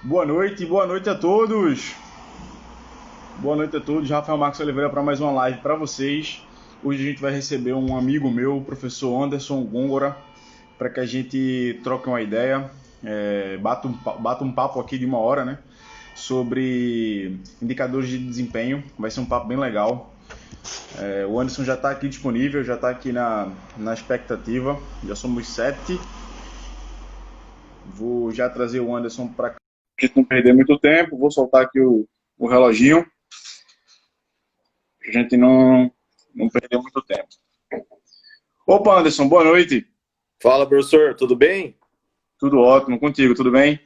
Boa noite a todos. Boa noite a todos. Rafael Marcos Oliveira para mais uma live para vocês. Hoje a gente vai receber um amigo meu, o professor Anderson Gongora, para que a gente troque uma ideia, bata um papo aqui de uma hora, né? Sobre indicadores de desempenho. Vai ser um papo bem legal. O Anderson já está aqui disponível, já está aqui na expectativa. Já somos 7. Vou já trazer o Anderson para cá. A gente não perder muito tempo. Vou soltar aqui o reloginho. A gente não perder muito tempo. Opa, Anderson, boa noite. Fala, professor, tudo bem? Tudo ótimo, contigo, tudo bem?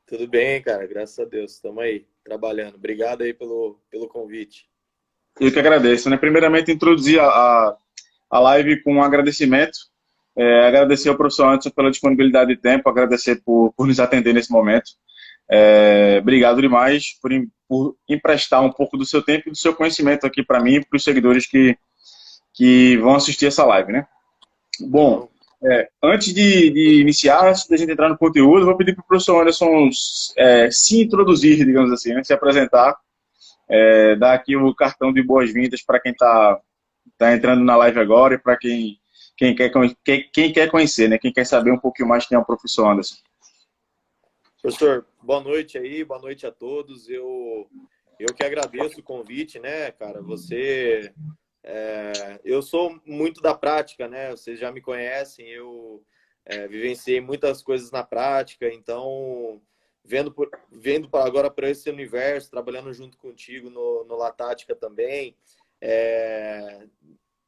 Tudo bem, cara, graças a Deus, estamos aí, trabalhando. Obrigado aí pelo convite. Eu que agradeço, né? Primeiramente, introduzir a live com um agradecimento. Agradecer ao professor Anderson pela disponibilidade de tempo, agradecer por nos atender nesse momento. Obrigado demais por emprestar um pouco do seu tempo e do seu conhecimento aqui para mim e para os seguidores que vão assistir essa live, né? Bom, antes de iniciar, antes da gente entrar no conteúdo, eu vou pedir para o professor Anderson se introduzir, digamos assim, né? Se apresentar, dar aqui o cartão de boas-vindas para quem está entrando na live agora e para quem quer conhecer, né? Quem quer saber um pouquinho mais quem é o professor Anderson. Professor, boa noite aí, boa noite a todos. Eu que agradeço o convite, né, cara? Eu sou muito da prática, né? Vocês já me conhecem, eu vivenciei muitas coisas na prática, então vendo agora para esse universo, trabalhando junto contigo no Latática também,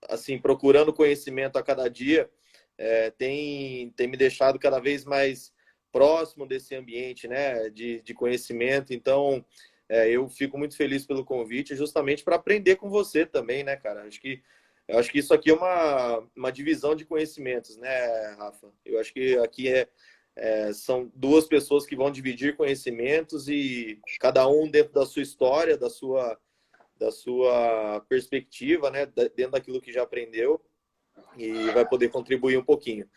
assim, procurando conhecimento a cada dia, tem me deixado cada vez mais próximo desse ambiente, né, de conhecimento. Então, eu fico muito feliz pelo convite, justamente para aprender com você também, né, cara? Eu acho que isso aqui é uma divisão de conhecimentos, né, Rafa? Eu acho que aqui são duas pessoas que vão dividir conhecimentos e cada um dentro da sua história, da sua perspectiva, né, dentro daquilo que já aprendeu, e vai poder contribuir um pouquinho.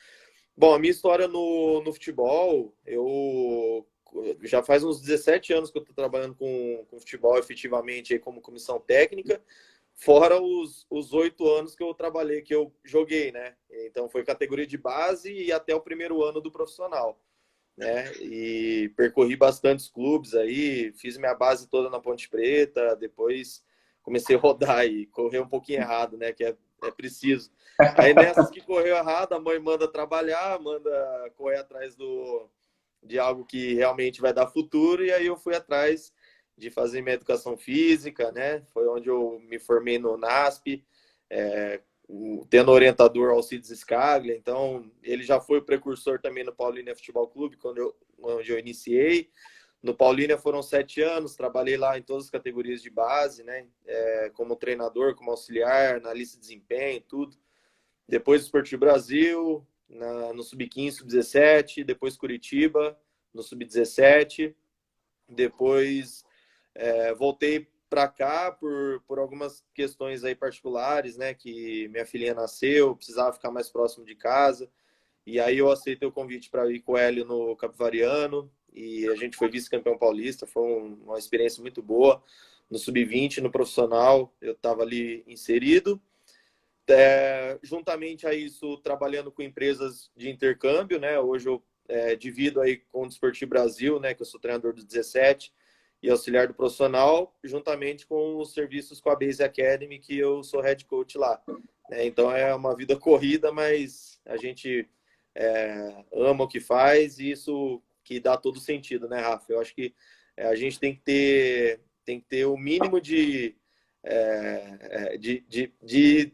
Bom, a minha história no futebol, eu já faz uns 17 anos que eu estou trabalhando com futebol efetivamente aí como comissão técnica, fora os 8 anos que eu trabalhei, que eu joguei, né? Então foi categoria de base e até o primeiro ano do profissional, né? E percorri bastantes clubes aí, fiz minha base toda na Ponte Preta, depois comecei a rodar e correr um pouquinho errado, né? Que é preciso. Aí nessas que correu errado, a mãe manda trabalhar, manda correr atrás de algo que realmente vai dar futuro, e aí eu fui atrás de fazer minha educação física, né? Foi onde eu me formei no NASP, tendo orientador Alcides Scaglia, então ele já foi o precursor também no Paulínia Futebol Clube, onde eu iniciei. No Paulínia foram 7 anos, trabalhei lá em todas as categorias de base, né? Como treinador, como auxiliar, analista de desempenho, tudo. Depois Esportivo Brasil, no Sub-15, Sub-17, depois Curitiba, no Sub-17. Depois voltei para cá por algumas questões aí particulares, né? Que minha filhinha nasceu, precisava ficar mais próximo de casa. E aí eu aceitei o convite para ir com o Hélio no Capivariano. E a gente foi vice-campeão paulista, foi uma experiência muito boa. No Sub-20, no profissional, eu estava ali inserido. Juntamente a isso, trabalhando com empresas de intercâmbio, né? Hoje eu divido aí com o Desportivo Brasil, né? Que eu sou treinador do 17 e auxiliar do profissional, juntamente com os serviços com a Base Academy, que eu sou head coach lá. Então é uma vida corrida, mas a gente ama o que faz e isso que dá todo sentido, né, Rafa? Eu acho que a gente tem que ter o mínimo de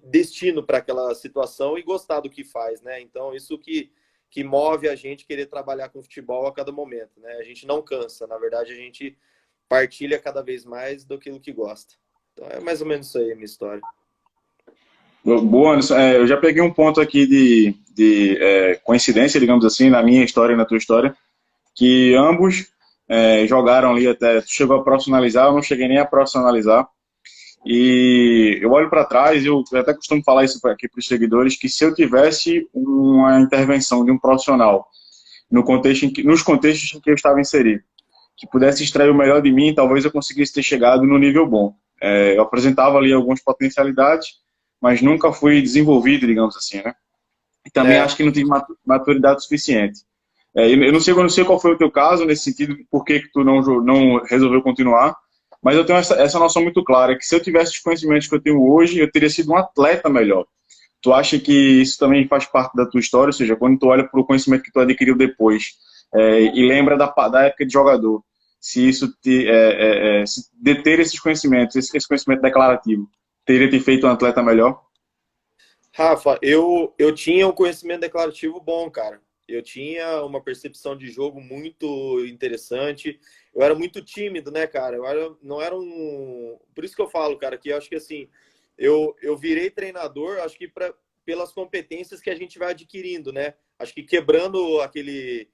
destino para aquela situação e gostar do que faz, né? Então, isso que move a gente querer trabalhar com futebol a cada momento, né? A gente não cansa, na verdade, a gente partilha cada vez mais do que gosta. Então, é mais ou menos isso aí a minha história. Boa, Anderson. Eu já peguei um ponto aqui de coincidência, digamos assim, na minha história e na tua história, que ambos jogaram ali até, chegou a profissionalizar, eu não cheguei nem a profissionalizar. E eu olho para trás, eu até costumo falar isso aqui para os seguidores, que se eu tivesse uma intervenção de um profissional nos contextos em que eu estava inserido, que pudesse extrair o melhor de mim, talvez eu conseguisse ter chegado no nível bom. Eu apresentava ali algumas potencialidades, mas nunca fui desenvolvido, digamos assim, né? E também É, acho que não tive maturidade suficiente. Eu não sei qual foi o teu caso nesse sentido, por que que tu não resolveu continuar, mas eu tenho essa noção muito clara, que se eu tivesse os conhecimentos que eu tenho hoje, eu teria sido um atleta melhor. Tu acha que isso também faz parte da tua história? Ou seja, quando tu olha para o conhecimento que tu adquiriu depois e lembra da época de jogador, se isso se deter esses conhecimentos, esse conhecimento declarativo, teria te feito um atleta melhor? Rafa, eu tinha um conhecimento declarativo bom, cara. Eu tinha uma percepção de jogo muito interessante. Eu era muito tímido, né, cara? Não era um. Por isso que eu falo, cara, que eu acho que assim, eu virei treinador, acho que pelas competências que a gente vai adquirindo, né? Acho que quebrando aquele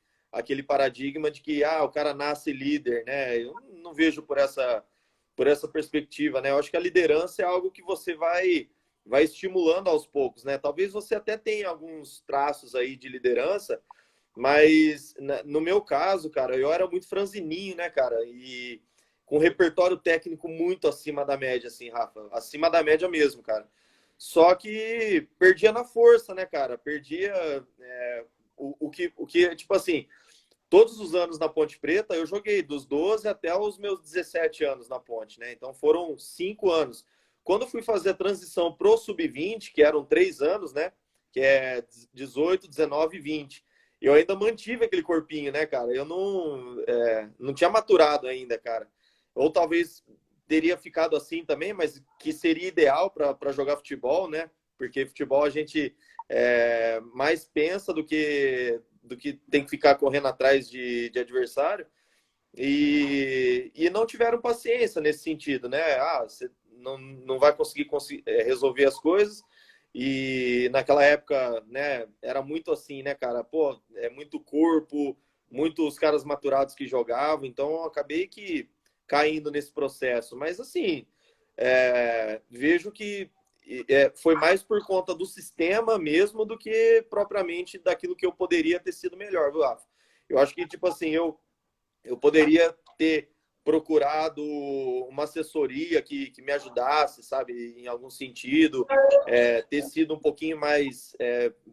paradigma de que o cara nasce líder, né? Eu não vejo por essa perspectiva, né? Eu acho que a liderança é algo que você vai estimulando aos poucos, né? Talvez você até tenha alguns traços aí de liderança, mas no meu caso, cara, eu era muito franzininho, né, cara? E com repertório técnico muito acima da média, assim, Rafa. Acima da média mesmo, cara. Só que perdia na força, né, cara? Perdia tipo assim, todos os anos na Ponte Preta, eu joguei dos 12 até os meus 17 anos na Ponte, né? Então foram 5 anos. Quando fui fazer a transição pro sub-20, que eram 3 anos, né? Que é 18, 19 e 20. Eu ainda mantive aquele corpinho, né, cara? Eu não tinha maturado ainda, cara. Ou talvez teria ficado assim também, mas que seria ideal para jogar futebol, né? Porque futebol a gente mais pensa do que tem que ficar correndo atrás de adversário. E não tiveram paciência nesse sentido, né? Você não vai conseguir resolver as coisas. E naquela época, né, era muito assim, né, cara? Pô, é muito corpo, muitos caras maturados que jogavam, então eu acabei que caindo nesse processo. Mas assim, vejo que foi mais por conta do sistema mesmo do que propriamente daquilo que eu poderia ter sido melhor, viu, Rafa? Eu acho que, tipo assim, eu poderia ter procurado uma assessoria que me ajudasse, sabe, em algum sentido, ter sido um pouquinho mais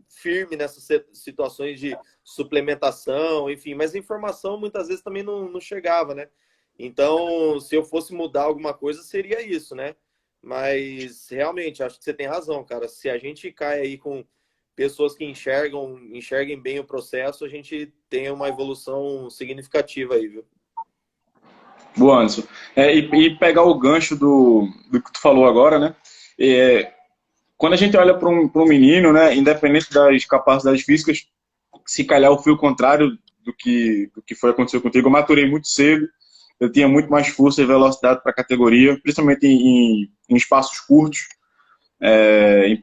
firme nessas situações de suplementação, enfim, mas a informação muitas vezes também não chegava, né? Então, se eu fosse mudar alguma coisa, seria isso, né? Mas realmente, acho que você tem razão, cara. Se a gente cai aí com pessoas que enxerguem bem o processo, a gente tem uma evolução significativa aí, viu? Boa, Anderson. E pegar o gancho do que tu falou agora, né? Quando a gente olha para um menino, né, independente das capacidades físicas, se calhar o fio contrário do que foi aconteceu contigo, eu maturei muito cedo, eu tinha muito mais força e velocidade para a categoria, principalmente em espaços curtos,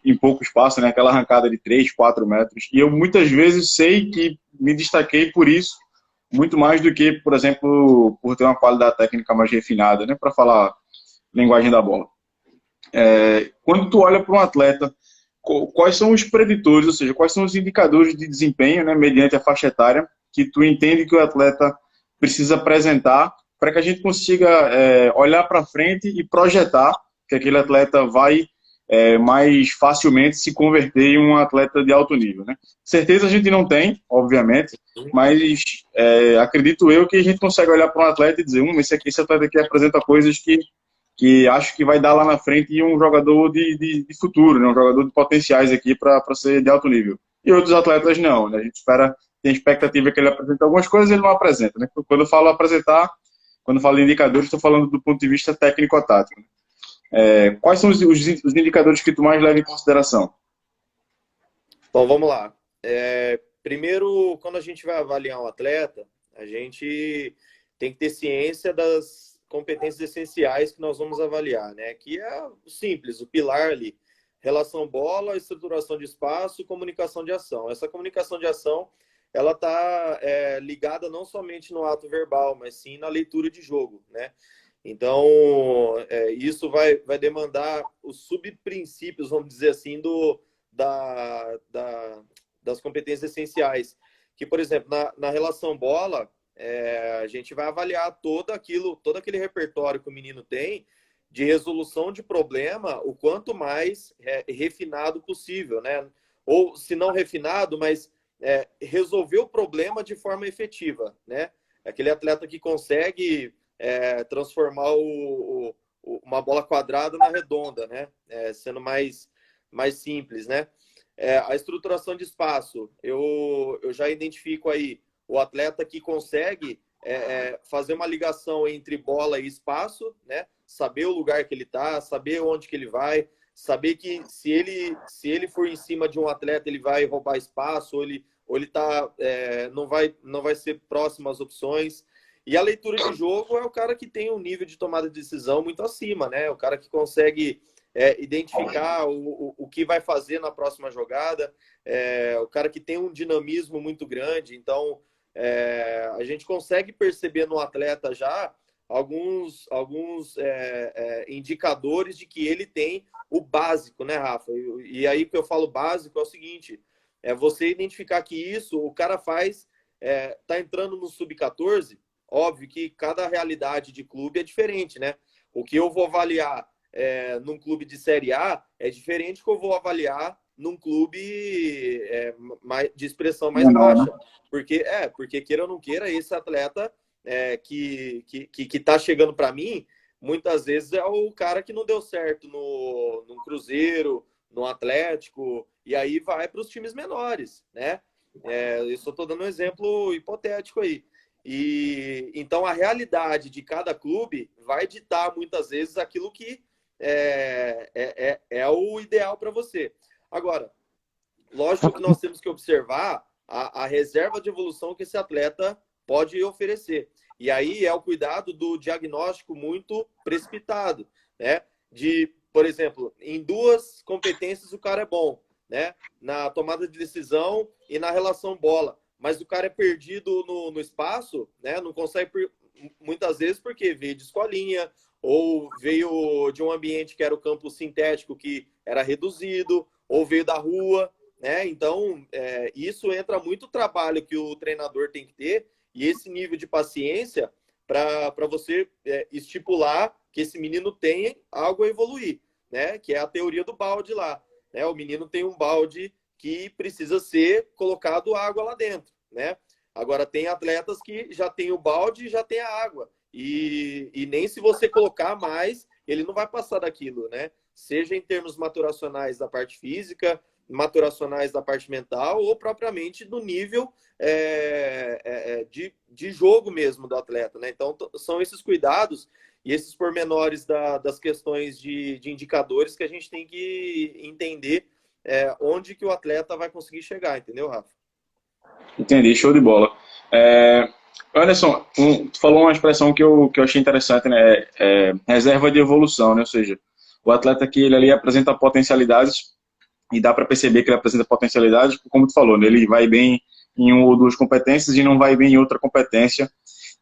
em pouco espaço, né, aquela arrancada de 3, 4 metros. E eu muitas vezes sei que me destaquei por isso, muito mais do que, por exemplo, por ter uma qualidade técnica mais refinada, né, para falar linguagem da bola. Quando tu olha para um atleta, quais são os preditores, ou seja, quais são os indicadores de desempenho, né, mediante a faixa etária, que tu entende que o atleta precisa apresentar para que a gente consiga olhar para frente e projetar que aquele atleta vai mais facilmente se converter em um atleta de alto nível, né? Certeza a gente não tem, obviamente, mas acredito eu que a gente consegue olhar para um atleta e dizer, esse atleta aqui apresenta coisas que acho que vai dar lá na frente um jogador de futuro, né? Um jogador de potenciais aqui para ser de alto nível. E outros atletas não, né? A gente tem expectativa que ele apresente algumas coisas, ele não apresenta, né? Quando eu falo apresentar, quando eu falo de indicadores, estou falando do ponto de vista técnico-tático. Quais são os indicadores que tu mais leva em consideração? Bom, vamos lá. Primeiro, quando a gente vai avaliar um atleta, a gente tem que ter ciência das competências essenciais que nós vamos avaliar, né? Que é o simples, o pilar ali. Relação bola, estruturação de espaço, comunicação de ação. Essa comunicação de ação, ela está ligada não somente no ato verbal, mas sim na leitura de jogo, né? Então, isso vai demandar os subprincípios, vamos dizer assim, da, da, das competências essenciais. Que, por exemplo, na relação bola, a gente vai avaliar todo aquele repertório que o menino tem de resolução de problema o quanto mais refinado possível, né? Ou, se não refinado, mas resolver o problema de forma efetiva, né? Aquele atleta que consegue transformar uma bola quadrada na redonda, né? Sendo mais simples, né? A estruturação de espaço, eu já identifico aí o atleta que consegue fazer uma ligação entre bola e espaço, né? Saber o lugar que ele está, saber onde que ele vai, saber que se ele for em cima de um atleta, ele vai roubar espaço, ou ele tá, não vai ser próximo às opções. E a leitura de jogo é o cara que tem um nível de tomada de decisão muito acima, né? O cara que consegue identificar o que vai fazer na próxima jogada, o cara que tem um dinamismo muito grande. Então, a gente consegue perceber no atleta já alguns indicadores de que ele tem o básico, né, Rafa? E aí que eu falo básico é o seguinte, você identificar que isso o cara faz, tá entrando no sub-14, óbvio que cada realidade de clube é diferente, né? O que eu vou avaliar num clube de Série A é diferente do que eu vou avaliar num clube de expressão mais baixa. Porque queira ou não queira, esse atleta que está chegando para mim, muitas vezes é o cara que não deu certo no Cruzeiro, no Atlético, e aí vai para os times menores, né? Eu só estou dando um exemplo hipotético aí. E então a realidade de cada clube vai ditar muitas vezes aquilo que é o ideal para você. Agora, lógico que nós temos que observar a reserva de evolução que esse atleta pode oferecer. E aí é o cuidado do diagnóstico muito precipitado, né? Por exemplo, em 2 competências o cara é bom, né? Na tomada de decisão e na relação bola. Mas o cara é perdido no espaço, né? Não consegue, muitas vezes, porque veio de escolinha, ou veio de um ambiente que era o campo sintético, que era reduzido, ou veio da rua, né? Então, isso entra muito trabalho que o treinador tem que ter, e esse nível de paciência para você estipular que esse menino tem algo a evoluir, né? Que é a teoria do balde lá, né? O menino tem um balde que precisa ser colocado água lá dentro, né? Agora, tem atletas que já tem o balde e já tem a água. E nem se você colocar mais, ele não vai passar daquilo, né? Seja em termos maturacionais da parte física, maturacionais da parte mental, ou propriamente do nível de jogo mesmo do atleta, né? Então, são esses cuidados e esses pormenores das questões de indicadores que a gente tem que entender onde que o atleta vai conseguir chegar, entendeu, Rafa? Entendi, show de bola. Anderson, tu falou uma expressão que eu achei interessante, né? Reserva de evolução, né? Ou seja, o atleta que ele ali apresenta potencialidades e dá para perceber que ele apresenta potencialidades, como tu falou, né? Ele vai bem em uma ou 2 competências e não vai bem em outra competência,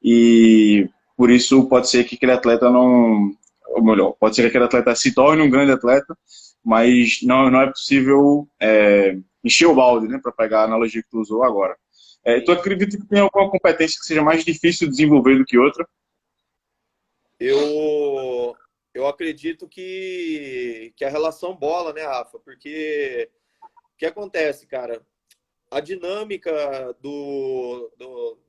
e por isso pode ser que aquele atleta não, ou melhor, pode ser que aquele atleta se torne um grande atleta, mas não é possível encher o balde, né? Para pegar a analogia que tu usou agora. Tu acredita que tem alguma competência que seja mais difícil de desenvolver do que outra? Eu acredito que a relação bola, né, Rafa? Porque o que acontece, cara? A dinâmica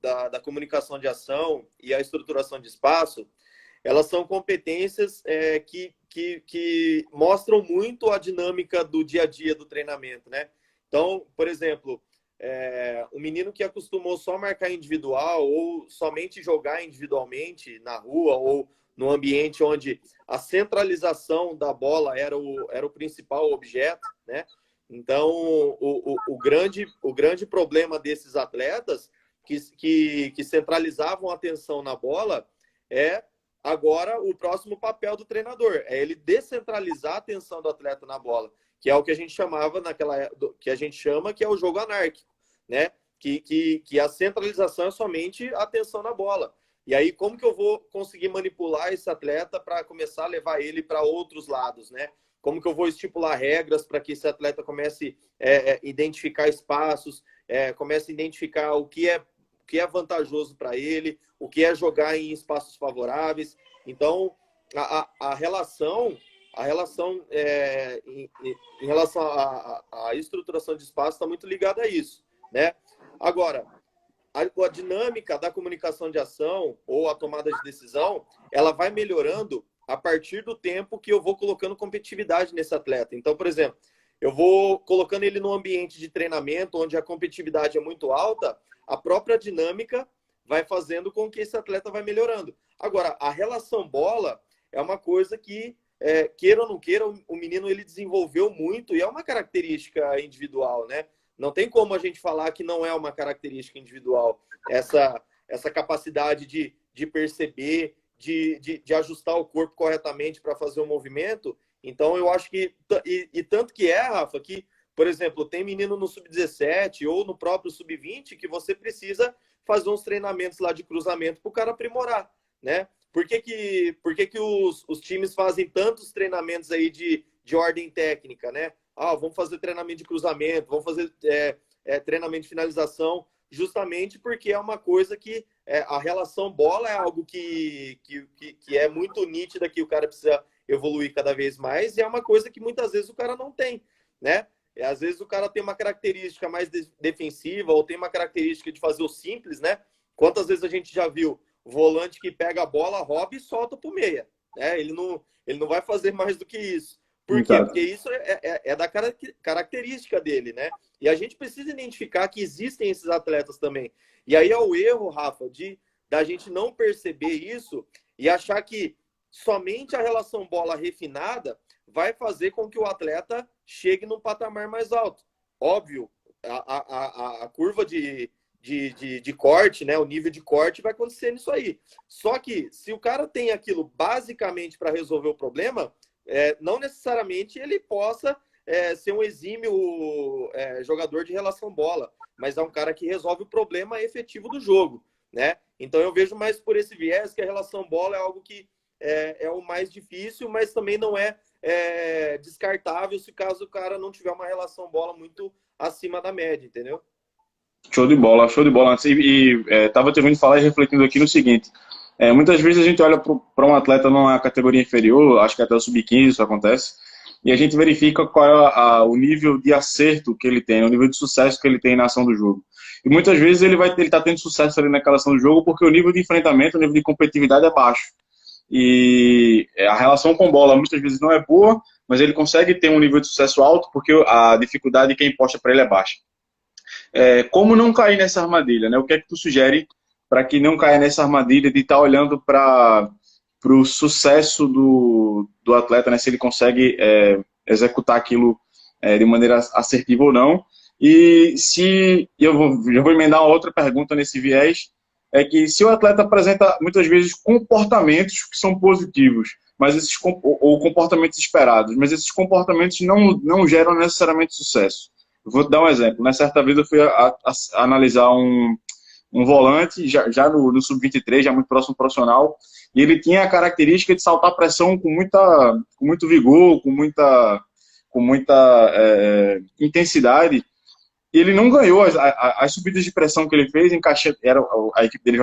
da comunicação de ação e a estruturação de espaço, elas são competências que mostram muito a dinâmica do dia a dia do treinamento, né? Então, por exemplo, o menino que acostumou só marcar individual ou somente jogar individualmente na rua ou no ambiente onde a centralização da bola era o principal objeto, né? Então, o grande problema desses atletas que centralizavam a atenção na bola agora o próximo papel do treinador. É ele descentralizar a atenção do atleta na bola, que é o que a gente chamava que a gente chama que é o jogo anárquico, né? Que a centralização é somente a atenção na bola. E aí, como que eu vou conseguir manipular esse atleta para começar a levar ele para outros lados, né? Como que eu vou estipular regras para que esse atleta comece a identificar espaços, comece a identificar o que é que é vantajoso para ele, o que é jogar em espaços favoráveis. Então, a relação em relação à estruturação de espaço está muito ligada a isso, né? Agora, a dinâmica da comunicação de ação ou a tomada de decisão, ela vai melhorando a partir do tempo que eu vou colocando competitividade nesse atleta. Então, por exemplo, eu vou colocando ele num ambiente de treinamento onde a competitividade é muito alta, a própria dinâmica vai fazendo com que esse atleta vai melhorando. Agora, a relação bola é uma coisa que, queira ou não queira, o menino ele desenvolveu muito e é uma característica individual, né? Não tem como a gente falar que não é uma característica individual. Essa capacidade de perceber, de ajustar o corpo corretamente para fazer o movimento. Então, eu acho que... E tanto que Rafa, que, por exemplo, tem menino no Sub-17 ou no próprio Sub-20 que você precisa fazer uns treinamentos lá de cruzamento para o cara aprimorar, né? Por que os times fazem tantos treinamentos aí de ordem técnica, né? Vamos fazer treinamento de cruzamento, vamos fazer treinamento de finalização, justamente porque é uma coisa que a relação bola é algo que é muito nítida, que o cara precisa evoluir cada vez mais, e é uma coisa que muitas vezes o cara não tem, né? Às vezes o cara tem uma característica mais defensiva ou tem uma característica de fazer o simples, né? Quantas vezes a gente já viu volante que pega a bola, rouba e solta pro meia, né? Ele não vai fazer mais do que isso. Por quê? Porque isso é da característica dele, né? E a gente precisa identificar que existem esses atletas também. E aí é o erro, Rafa, da gente não perceber isso e achar que somente a relação bola refinada vai fazer com que o atleta chegue num patamar mais alto. Óbvio, a curva de corte, né? O nível de corte vai acontecer nisso aí. Só que se o cara tem aquilo basicamente para resolver o problema, não necessariamente ele possa ser um exímio jogador de relação bola, mas é um cara que resolve o problema efetivo do jogo, né? Então eu vejo mais por esse viés que a relação bola é algo que é o mais difícil, mas também não é descartável se caso o cara não tiver uma relação bola muito acima da média, entendeu? Show de bola, show de bola. E estava te ouvindo falar e refletindo aqui no seguinte, muitas vezes a gente olha para um atleta numa categoria inferior, acho que até o sub-15 isso acontece, e a gente verifica qual é o nível de acerto que ele tem, o nível de sucesso que ele tem na ação do jogo. E muitas vezes ele está tendo sucesso ali naquela ação do jogo porque o nível de enfrentamento, o nível de competitividade é baixo. E a relação com bola muitas vezes não é boa, mas ele consegue ter um nível de sucesso alto porque a dificuldade que é imposta para ele é baixa. Como não cair nessa armadilha, né? O que é que tu sugere para que não caia nessa armadilha de estar olhando para o sucesso do atleta, né? Se ele consegue executar aquilo de maneira assertiva ou não. E já vou emendar uma outra pergunta nesse viés, é que se o atleta apresenta muitas vezes comportamentos que são positivos, mas ou comportamentos esperados, mas esses comportamentos não geram necessariamente sucesso. Vou te dar um exemplo. Na certa vez eu fui analisar um volante, já no Sub-23, já muito próximo profissional, e ele tinha a característica de saltar pressão com muito vigor, com muita intensidade. E ele não ganhou as subidas de pressão que ele fez, a equipe dele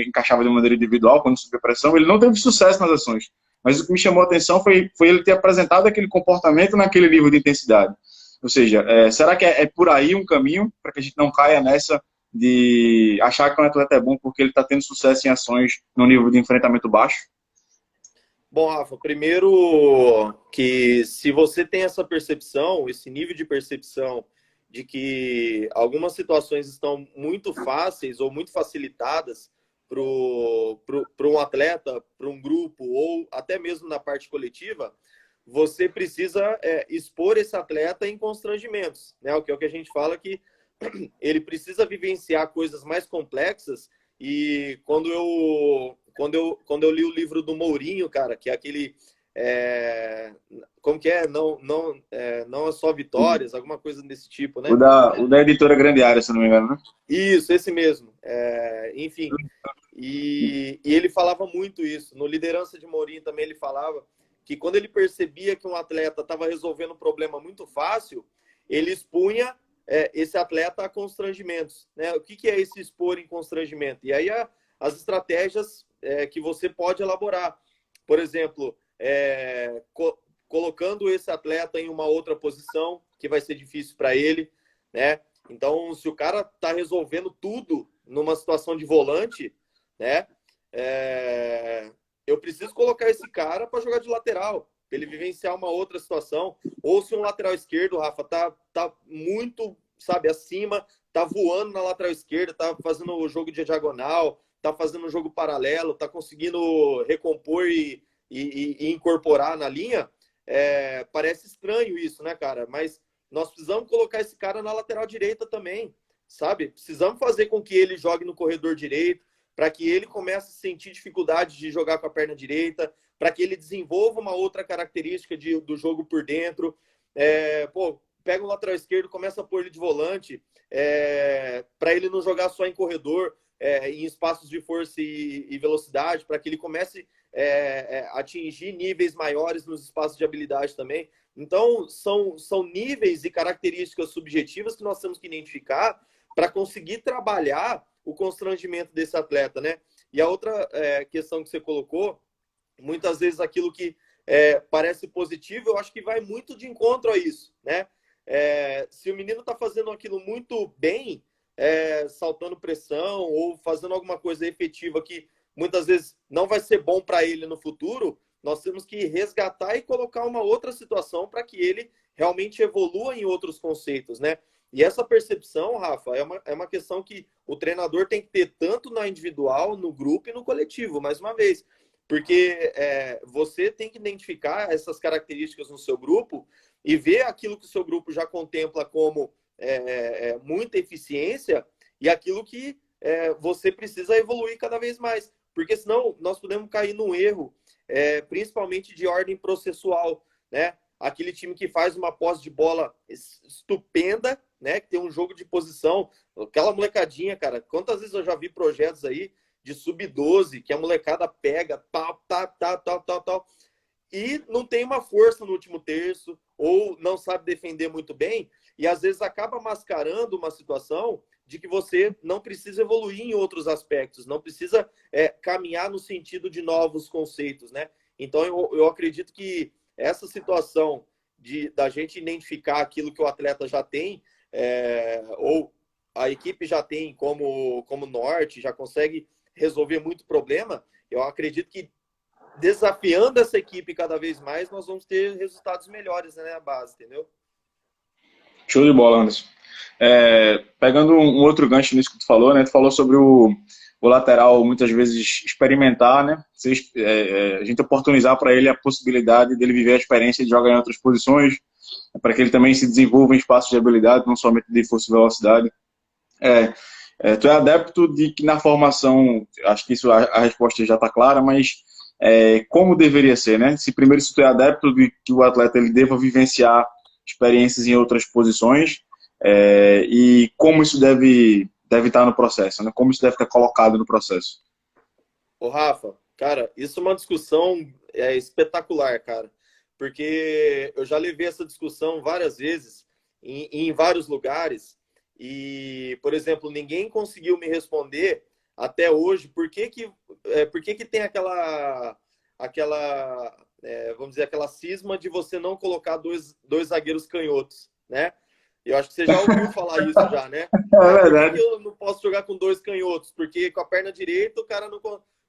encaixava de maneira individual quando subia pressão, ele não teve sucesso nas ações. Mas o que me chamou a atenção foi ele ter apresentado aquele comportamento naquele nível de intensidade. Ou seja, será que é por aí um caminho para que a gente não caia nessa de achar que um atleta é bom porque ele está tendo sucesso em ações no nível de enfrentamento baixo? Bom, Rafa, primeiro que se você tem essa percepção, esse nível de percepção de que algumas situações estão muito fáceis ou muito facilitadas para um atleta, para um grupo ou até mesmo na parte coletiva, você precisa expor esse atleta em constrangimentos, né? O que a gente fala que ele precisa vivenciar coisas mais complexas. E quando eu li o livro do Mourinho, cara, que é aquele como que é? Não é só vitórias, alguma coisa desse tipo, né? O da editora Grande Área, se não me engano, né? Isso, esse mesmo. Enfim, e ele falava muito isso. No Liderança de Mourinho também ele falava que quando ele percebia que um atleta estava resolvendo um problema muito fácil, ele expunha esse atleta a constrangimentos, né? O que é esse expor em constrangimento? E aí as estratégias que você pode elaborar. Por exemplo, colocando esse atleta em uma outra posição, que vai ser difícil para ele, né? Então, se o cara está resolvendo tudo numa situação de volante, né? Eu preciso colocar esse cara para jogar de lateral, para ele vivenciar uma outra situação. Ou se um lateral esquerdo, Rafa, tá muito, sabe, acima, tá voando na lateral esquerda, tá fazendo o jogo de diagonal, tá fazendo um jogo paralelo, tá conseguindo recompor e incorporar na linha, parece estranho isso, né, cara? Mas nós precisamos colocar esse cara na lateral direita também, sabe? Precisamos fazer com que ele jogue no corredor direito, para que ele comece a sentir dificuldade de jogar com a perna direita, para que ele desenvolva uma outra característica do jogo por dentro. Pega o lateral esquerdo, começa a pôr ele de volante, para ele não jogar só em corredor, em espaços de força e velocidade, para que ele comece a atingir níveis maiores nos espaços de habilidade também. Então, são níveis e características subjetivas que nós temos que identificar para conseguir trabalhar o constrangimento desse atleta, né? E a outra questão que você colocou, muitas vezes aquilo que parece positivo, eu acho que vai muito de encontro a isso, né? Se o menino está fazendo aquilo muito bem, saltando pressão ou fazendo alguma coisa efetiva que muitas vezes não vai ser bom para ele no futuro, nós temos que resgatar e colocar uma outra situação para que ele realmente evolua em outros conceitos, né? E essa percepção, Rafa, é uma questão que o treinador tem que ter tanto na individual, no grupo e no coletivo, mais uma vez. Porque você tem que identificar essas características no seu grupo e ver aquilo que o seu grupo já contempla como muita eficiência e aquilo que você precisa evoluir cada vez mais. Porque senão nós podemos cair num erro, principalmente de ordem processual, né? Aquele time que faz uma posse de bola estupenda, né? Que tem um jogo de posição. Aquela molecadinha, cara, quantas vezes eu já vi projetos aí de sub-12, que a molecada pega, tal, e não tem uma força no último terço, ou não sabe defender muito bem, e às vezes acaba mascarando uma situação de que você não precisa evoluir em outros aspectos, não precisa caminhar no sentido de novos conceitos, né? Então, eu acredito que essa situação da gente identificar aquilo que o atleta já tem, ou a equipe já tem como norte, já consegue resolver muito problema, eu acredito que desafiando essa equipe cada vez mais, nós vamos ter resultados melhores, né, na base, entendeu? Show de bola, Anderson. Pegando um outro gancho nisso que tu falou, né? Tu falou sobre o lateral muitas vezes experimentar, né? A gente oportunizar para ele a possibilidade dele viver a experiência de jogar em outras posições, para que ele também se desenvolva em espaços de habilidade, não somente de força e velocidade. Tu é adepto de que na formação, acho que isso a resposta já está clara, mas como deveria ser, né? Se tu é adepto de que o atleta ele deva vivenciar experiências em outras posições, e como isso deve estar no processo, né? Como isso deve estar colocado no processo. Ô, Rafa, cara, isso é uma discussão espetacular, cara, porque eu já levei essa discussão várias vezes em vários lugares e, por exemplo, ninguém conseguiu me responder até hoje por que tem aquela vamos dizer, aquela cisma de você não colocar dois zagueiros canhotos, né? Eu acho que você já ouviu falar isso já, né? Por que eu não posso jogar com dois canhotos? Porque com a perna direita o cara não...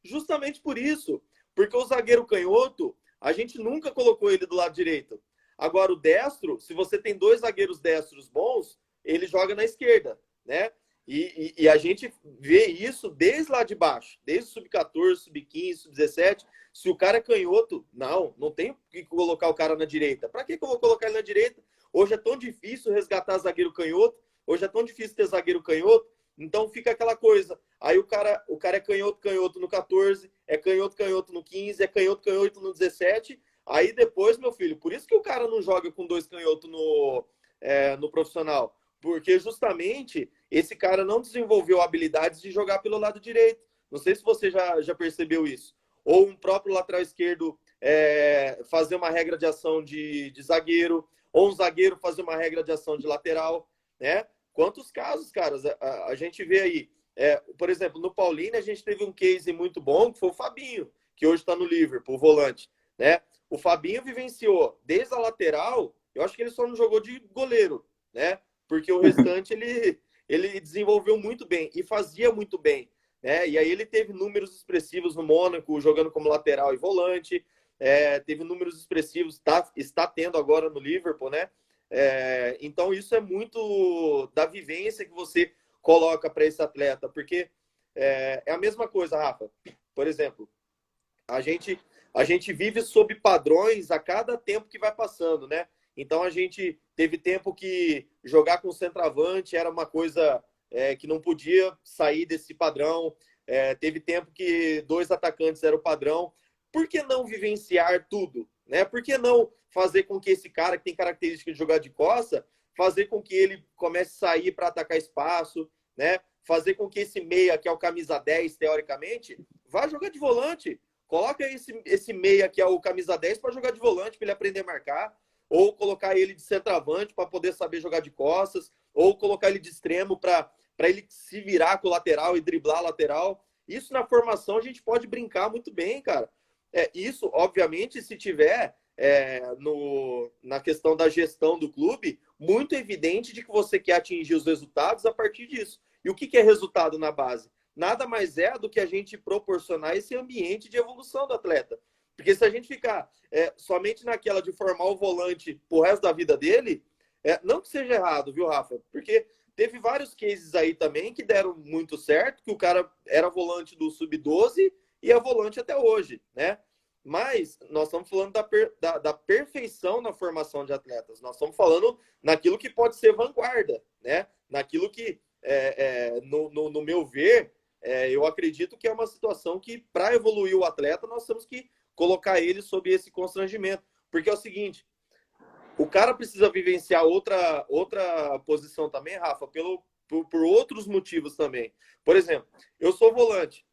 Justamente por isso. Porque o zagueiro canhoto, a gente nunca colocou ele do lado direito. Agora, o destro, se você tem dois zagueiros destros bons, ele joga na esquerda, né? E a gente vê isso desde lá de baixo, desde o sub-14, sub-15, sub-17. Se o cara é canhoto, não tem que colocar o cara na direita. Para que eu vou colocar ele na direita? Hoje é tão difícil resgatar zagueiro canhoto, hoje é tão difícil ter zagueiro canhoto, então fica aquela coisa. Aí o cara é canhoto no 14, é canhoto no 15, é canhoto no 17. Aí depois, meu filho, por isso que o cara não joga com dois canhotos no profissional. Porque justamente esse cara não desenvolveu habilidades de jogar pelo lado direito. Não sei se você já percebeu isso. Ou um próprio lateral esquerdo fazer uma regra de ação de zagueiro, ou um zagueiro fazer uma regra de ação de lateral. né? Quantos casos, caras, a gente vê aí. Por exemplo, no Paulínia, a gente teve um case muito bom, que foi o Fabinho, que hoje está no Liverpool, o volante, né? O Fabinho vivenciou desde a lateral, eu acho que ele só não jogou de goleiro, né? Porque o restante ele desenvolveu muito bem e fazia muito bem, né? E aí ele teve números expressivos no Mônaco, jogando como lateral e volante, teve números expressivos, está tendo agora no Liverpool, né? Então isso é muito da vivência que você coloca para esse atleta, porque é a mesma coisa, Rafa. Por exemplo, a gente vive sob padrões a cada tempo que vai passando, né? Então a gente teve tempo que jogar com centroavante era uma coisa que não podia sair desse padrão. Teve tempo que 2 atacantes era o padrão. Por que não vivenciar tudo, né? Por que não fazer com que esse cara que tem característica de jogar de costa, fazer com que ele comece a sair para atacar espaço, né? Fazer com que esse meia, que é o camisa 10, teoricamente, vá jogar de volante. Coloca esse meia, que é o camisa 10, para jogar de volante, para ele aprender a marcar. Ou colocar ele de centroavante para poder saber jogar de costas. Ou colocar ele de extremo para ele se virar com o lateral e driblar a lateral. Isso na formação a gente pode brincar muito bem, cara. Isso, obviamente, se tiver na questão da gestão do clube, muito evidente de que você quer atingir os resultados a partir disso. E o que é resultado na base? Nada mais é do que a gente proporcionar esse ambiente de evolução do atleta. Porque se a gente ficar somente naquela de formar o volante pro resto da vida dele, não que seja errado, viu, Rafa? Porque teve vários cases aí também que deram muito certo, que o cara era volante do sub-12 e é volante até hoje, né? Mas nós estamos falando da perfeição na formação de atletas. Nós estamos falando naquilo que pode ser vanguarda, né? Naquilo que, no meu ver, eu acredito que é uma situação que, para evoluir o atleta, nós temos que colocar ele sob esse constrangimento. Porque é o seguinte, o cara precisa vivenciar outra posição também, Rafa, por outros motivos também. Por exemplo, eu sou volante,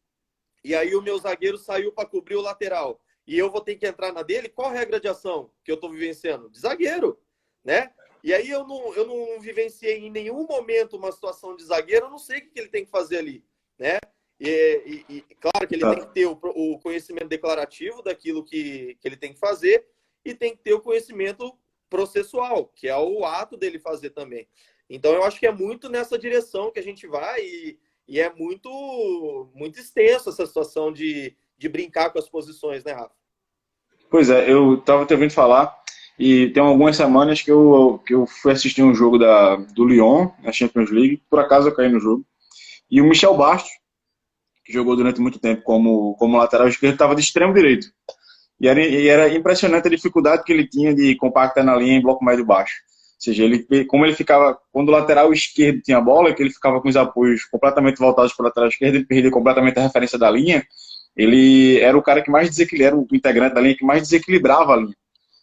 e aí o meu zagueiro saiu para cobrir o lateral, e eu vou ter que entrar na dele, qual a regra de ação que eu estou vivenciando? De zagueiro, né? E aí eu não vivenciei em nenhum momento uma situação de zagueiro, eu não sei o que ele tem que fazer ali, né? E claro que ele tem que ter o conhecimento declarativo daquilo que ele tem que fazer e tem que ter o conhecimento processual, que é o ato dele fazer também. Então eu acho que é muito nessa direção que a gente vai e é muito, muito extenso essa situação de brincar com as posições, né, Rafa? Pois é, eu estava te ouvindo falar e tem algumas semanas que eu fui assistir um jogo do Lyon, na Champions League, por acaso eu caí no jogo, e o Michel Bastos, que jogou durante muito tempo como lateral esquerdo, estava de extremo direito. E era impressionante a dificuldade que ele tinha de compactar na linha em bloco médio baixo. Ou seja, como ele ficava, quando o lateral esquerdo tinha a bola, que ele ficava com os apoios completamente voltados para o lateral esquerdo, ele perdia completamente a referência da linha, ele era o cara que mais desequilibrava, o integrante da linha que mais desequilibrava a linha.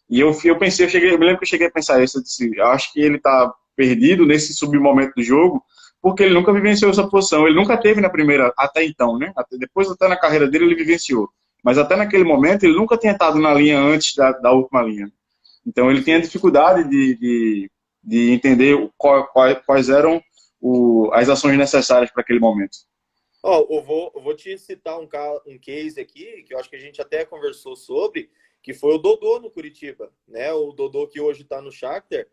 E eu pensei, eu me lembro que eu cheguei a pensar isso, eu acho que ele está perdido nesse submomento do jogo, porque ele nunca vivenciou essa posição, ele nunca teve na primeira, até então, né? Depois até na carreira dele ele vivenciou. Mas até naquele momento ele nunca tinha estado na linha antes da última linha. Então ele tinha dificuldade de entender quais eram as ações necessárias para aquele momento. Eu vou te citar um case aqui, que eu acho que a gente até conversou sobre, que foi o Dodô no Curitiba, né? O Dodô que hoje está no Shakhtar.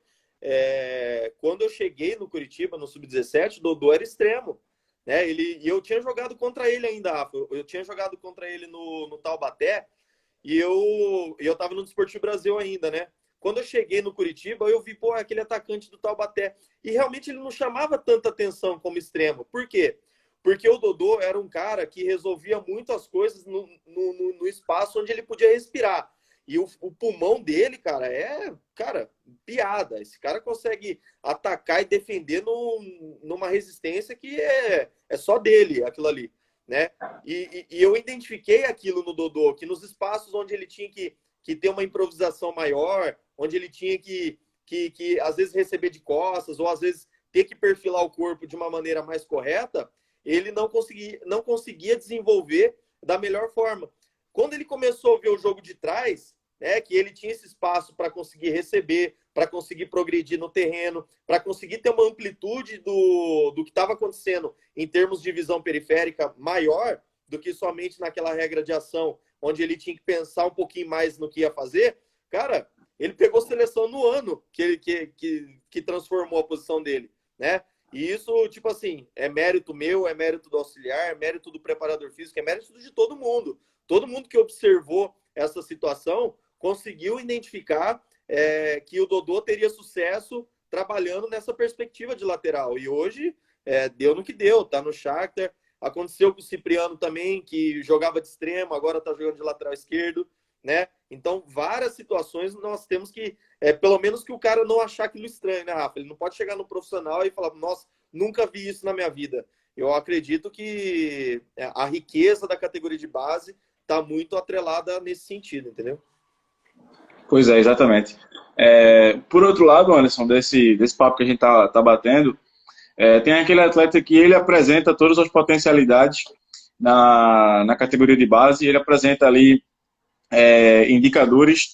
Quando eu cheguei no Curitiba, no Sub-17, o Dodô era extremo, né? E eu tinha jogado contra ele ainda, Rafa. Eu tinha jogado contra ele no Taubaté e eu estava no Desportivo Brasil ainda, né? Quando eu cheguei no Curitiba, eu vi, aquele atacante do Taubaté. E realmente ele não chamava tanta atenção como extremo. Por quê? Porque o Dodô era um cara que resolvia muito as coisas no espaço onde ele podia respirar. E o pulmão dele, cara, piada. Esse cara consegue atacar e defender numa resistência que é só dele, aquilo ali, né? E eu identifiquei aquilo no Dodô, que nos espaços onde ele tinha que ter uma improvisação maior, onde ele tinha que às vezes receber de costas, ou às vezes ter que perfilar o corpo de uma maneira mais correta, ele não conseguia desenvolver da melhor forma. Quando ele começou a ver o jogo de trás, né, que ele tinha esse espaço para conseguir receber, para conseguir progredir no terreno, para conseguir ter uma amplitude do que estava acontecendo em termos de visão periférica maior do que somente naquela regra de ação, onde ele tinha que pensar um pouquinho mais no que ia fazer. Cara, ele pegou seleção no ano que transformou a posição dele, né? E isso, tipo assim, é mérito meu, é mérito do auxiliar, é mérito do preparador físico, é mérito de todo mundo. Todo mundo que observou essa situação conseguiu identificar que o Dodô teria sucesso trabalhando nessa perspectiva de lateral. E hoje, deu no que deu, tá no Shakhtar. Aconteceu com o Cipriano também, que jogava de extremo, agora tá jogando de lateral esquerdo, né? Então, várias situações nós temos que, pelo menos que o cara não achar aquilo estranho, né, Rafa? Ele não pode chegar no profissional e falar, nossa, nunca vi isso na minha vida. Eu acredito que a riqueza da categoria de base está muito atrelada nesse sentido, entendeu? Pois é, exatamente. Por outro lado, Anderson, desse papo que a gente tá batendo, tem aquele atleta que ele apresenta todas as potencialidades na categoria de base, ele apresenta ali indicadores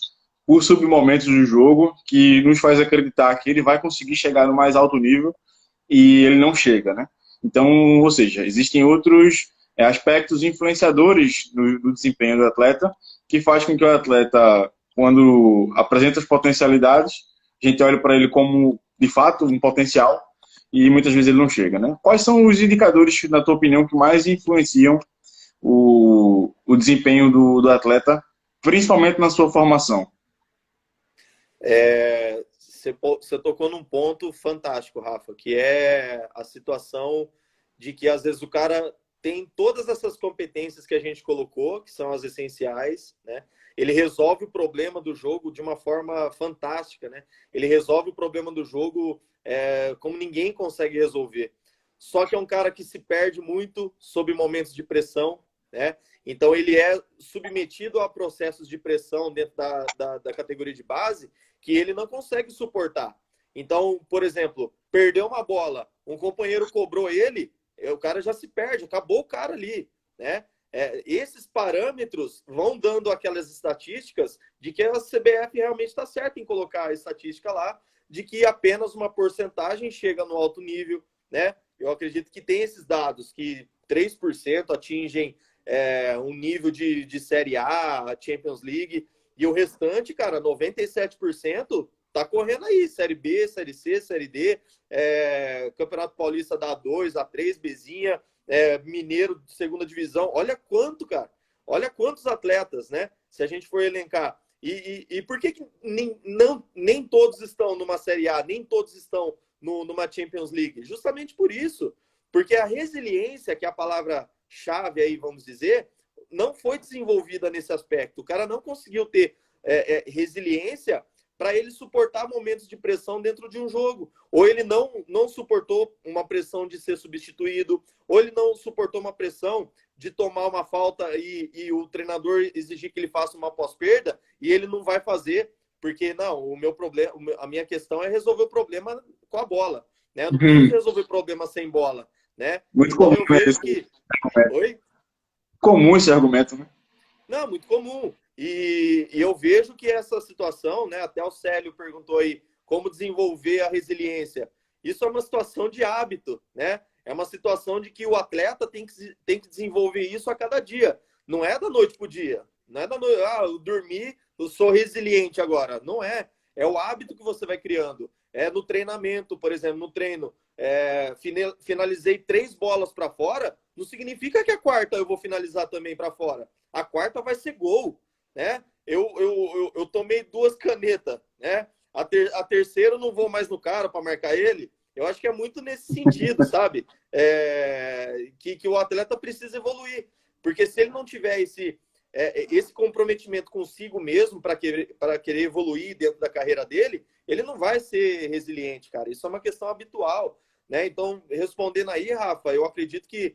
por submomentos do jogo que nos faz acreditar que ele vai conseguir chegar no mais alto nível e ele não chega, né? Então, ou seja, existem outros aspectos influenciadores do desempenho do atleta que faz com que o atleta, quando apresenta as potencialidades, a gente olha para ele como, de fato, um potencial e muitas vezes ele não chega, né? Quais são os indicadores, na tua opinião, que mais influenciam o desempenho do atleta, principalmente na sua formação? Você tocou num ponto fantástico, Rafa, que é a situação de que às vezes o cara tem todas essas competências que a gente colocou, que são as essenciais, né? Ele resolve o problema do jogo de uma forma fantástica, né? Ele resolve o problema do jogo como ninguém consegue resolver. Só que é um cara que se perde muito sob momentos de pressão, né? Então ele é submetido a processos de pressão dentro da categoria de base que ele não consegue suportar. Então, por exemplo, perdeu uma bola, um companheiro cobrou ele, o cara já se perde, acabou o cara ali, né? Esses parâmetros vão dando aquelas estatísticas de que a CBF realmente está certa em colocar a estatística lá, de que apenas uma porcentagem chega no alto nível, né? Eu acredito que tem esses dados, que 3% atingem um nível de Série A, Champions League, e o restante, cara, 97% tá correndo aí, Série B, Série C, Série D, Campeonato Paulista da A2, A3, Bzinha, Mineiro de segunda divisão. Olha quanto, cara. Olha quantos atletas, né? Se a gente for elencar. E por que nem todos estão numa Série A, nem todos estão numa Champions League? Justamente por isso. Porque a resiliência, que é a palavra-chave aí, vamos dizer, não foi desenvolvida nesse aspecto. O cara não conseguiu ter resiliência para ele suportar momentos de pressão dentro de um jogo. Ou ele não suportou uma pressão de ser substituído, ou ele não suportou uma pressão de tomar uma falta e o treinador exigir que ele faça uma pós-perda e ele não vai fazer, porque não, o meu problema, a minha questão é resolver o problema com a bola, né? Eu não preciso resolver problema sem bola, né? Muito então comum, eu vejo que... Oi? Comum esse argumento, né? Não, muito comum. E eu vejo que essa situação, né? Até o Célio perguntou aí como desenvolver a resiliência. Isso é uma situação de hábito, né? É uma situação de que o atleta tem que desenvolver isso a cada dia. Não é da noite para o dia. Não é da noite, eu dormi, eu sou resiliente agora. Não é. É o hábito que você vai criando. No treinamento, por exemplo, no treino, finalizei 3 bolas para fora, não significa que a quarta eu vou finalizar também para fora. A quarta vai ser gol, né? Eu tomei 2 canetas, né? A terceira eu não vou mais no cara para marcar ele. Eu acho que é muito nesse sentido, sabe? Que o atleta precisa evoluir. Porque se ele não tiver esse comprometimento consigo mesmo para querer evoluir dentro da carreira dele, ele não vai ser resiliente, cara. Isso é uma questão habitual, né? Então, respondendo aí, Rafa, eu acredito que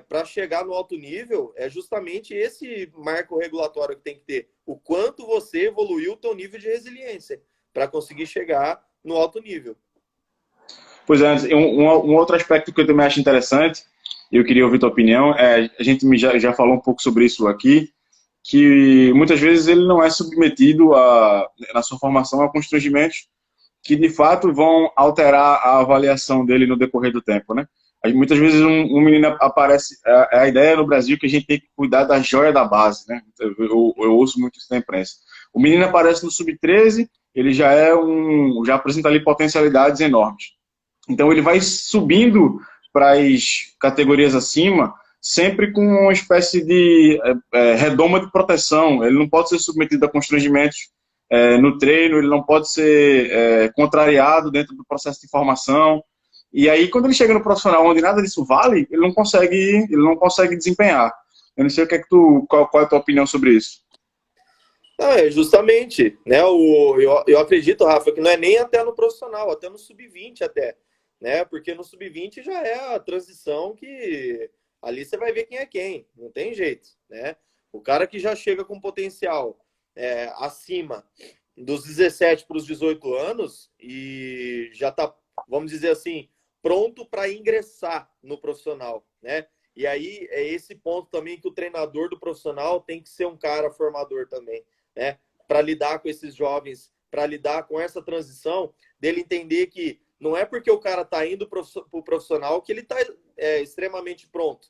para chegar no alto nível é justamente esse marco regulatório que tem que ter. O quanto você evoluiu o teu nível de resiliência para conseguir chegar no alto nível. Pois é, um outro aspecto que eu também acho interessante, e eu queria ouvir tua opinião, a gente já falou um pouco sobre isso aqui, que muitas vezes ele não é submetido na sua formação a constrangimentos que de fato vão alterar a avaliação dele no decorrer do tempo, né? Aí, muitas vezes um menino aparece, a ideia no Brasil que a gente tem que cuidar da joia da base, né? Eu ouço muito isso na imprensa. O menino aparece no sub-13, ele já apresenta ali potencialidades enormes. Então ele vai subindo para as categorias acima, sempre com uma espécie de redoma de proteção. Ele não pode ser submetido a constrangimentos no treino, ele não pode ser contrariado dentro do processo de formação. E aí, quando ele chega no profissional onde nada disso vale, ele não consegue desempenhar. Eu não sei o que é que qual é a tua opinião sobre isso. Não, justamente, né? Eu acredito, Rafa, que não é nem até no profissional, até no sub-20 até, né? Porque no sub-20 já é a transição que ali você vai ver quem é quem, não tem jeito, né? O cara que já chega com potencial acima dos 17 para os 18 anos e já está, vamos dizer assim, pronto para ingressar no profissional, né? E aí é esse ponto também que o treinador do profissional tem que ser um cara formador também, né? Para lidar com esses jovens, para lidar com essa transição, dele entender que não é porque o cara está indo para o profissional que ele está extremamente pronto.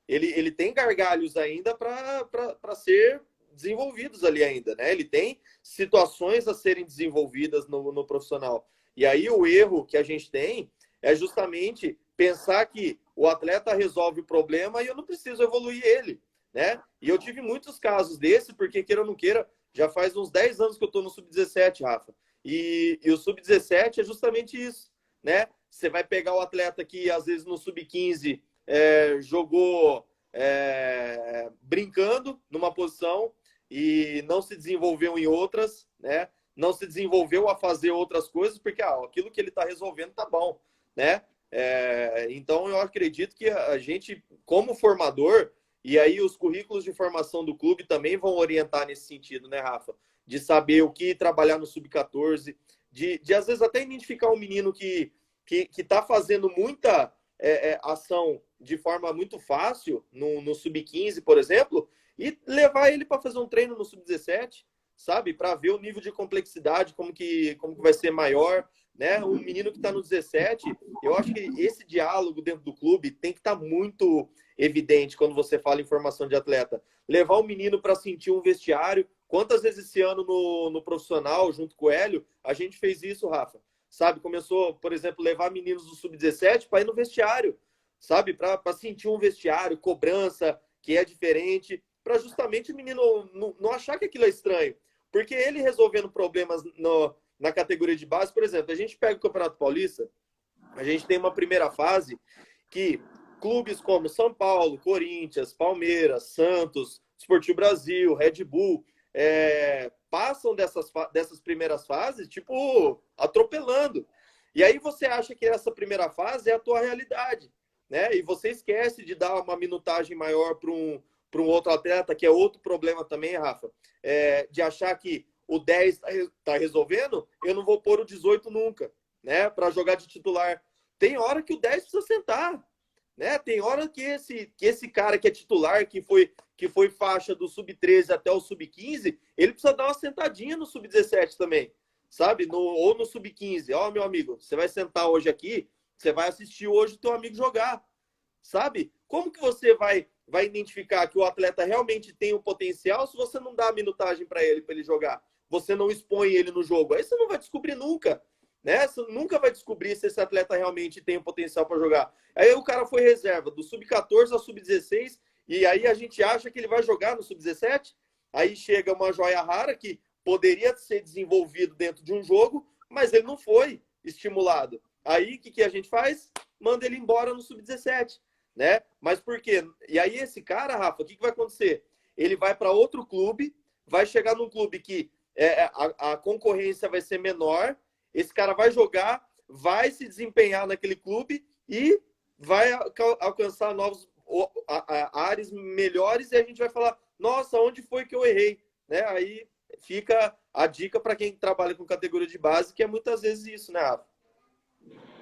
Ele tem gargalhos ainda para ser desenvolvidos ali ainda, né? Ele tem situações a serem desenvolvidas no profissional. E aí o erro que a gente tem é justamente pensar que o atleta resolve o problema e eu não preciso evoluir ele, né? E eu tive muitos casos desse, porque queira ou não queira, já faz uns 10 anos que eu estou no Sub-17, Rafa. E o Sub-17 é justamente isso, né? Você vai pegar o atleta que, às vezes, no Sub-15 jogou brincando numa posição e não se desenvolveu em outras, né? Não se desenvolveu a fazer outras coisas, porque aquilo que ele está resolvendo tá bom, né? Então, eu acredito que a gente, como formador, e aí os currículos de formação do clube também vão orientar nesse sentido, né, Rafa? De saber o que trabalhar no sub-14, de às vezes até identificar um menino que está fazendo muita ação de forma muito fácil no sub-15, por exemplo, e levar ele para fazer um treino no sub-17, sabe? Para ver o nível de complexidade, como que vai ser maior, né? Um menino que está no 17, eu acho que esse diálogo dentro do clube tem que estar muito evidente quando você fala em formação de atleta. Levar o menino para sentir um vestiário. Quantas vezes esse ano no profissional, junto com o Hélio, a gente fez isso, Rafa? Sabe? Começou, por exemplo, levar meninos do sub-17 para ir no vestiário, sabe? Para sentir um vestiário, cobrança, que é diferente, para justamente o menino não achar que aquilo é estranho. Porque ele resolvendo problemas na categoria de base, por exemplo, a gente pega o Campeonato Paulista, a gente tem uma primeira fase que clubes como São Paulo, Corinthians, Palmeiras, Santos, Esportivo Brasil, Red Bull, passam dessas primeiras fases, tipo, atropelando. E aí você acha que essa primeira fase é a tua realidade, né? E você esquece de dar uma minutagem maior para um outro atleta, que é outro problema também, Rafa, de achar que o 10 está resolvendo, eu não vou pôr o 18 nunca, né? Para jogar de titular. Tem hora que o 10 precisa sentar, né? Tem hora que esse cara que é titular, que foi faixa do sub-13 até o sub-15, ele precisa dar uma sentadinha no sub-17 também, sabe? Ou no sub-15. Ó, meu amigo, você vai sentar hoje aqui, você vai assistir hoje o teu amigo jogar, sabe? Como que você vai identificar que o atleta realmente tem um potencial se você não dá a minutagem para ele jogar? Você não expõe ele no jogo. Aí você não vai descobrir nunca, né? Você nunca vai descobrir se esse atleta realmente tem um potencial para jogar. Aí o cara foi reserva do sub-14 ao sub-16 e aí a gente acha que ele vai jogar no sub-17. Aí chega uma joia rara que poderia ser desenvolvido dentro de um jogo, mas ele não foi estimulado. Aí o que a gente faz? Manda ele embora no sub-17. Né? Mas por quê? E aí esse cara, Rafa, o que vai acontecer? Ele vai para outro clube, vai chegar num clube que a concorrência vai ser menor, esse cara vai jogar, vai se desempenhar naquele clube e vai alcançar novos áreas melhores e a gente vai falar, nossa, onde foi que eu errei? Né? Aí fica a dica para quem trabalha com categoria de base, que é muitas vezes isso, né, Rafa?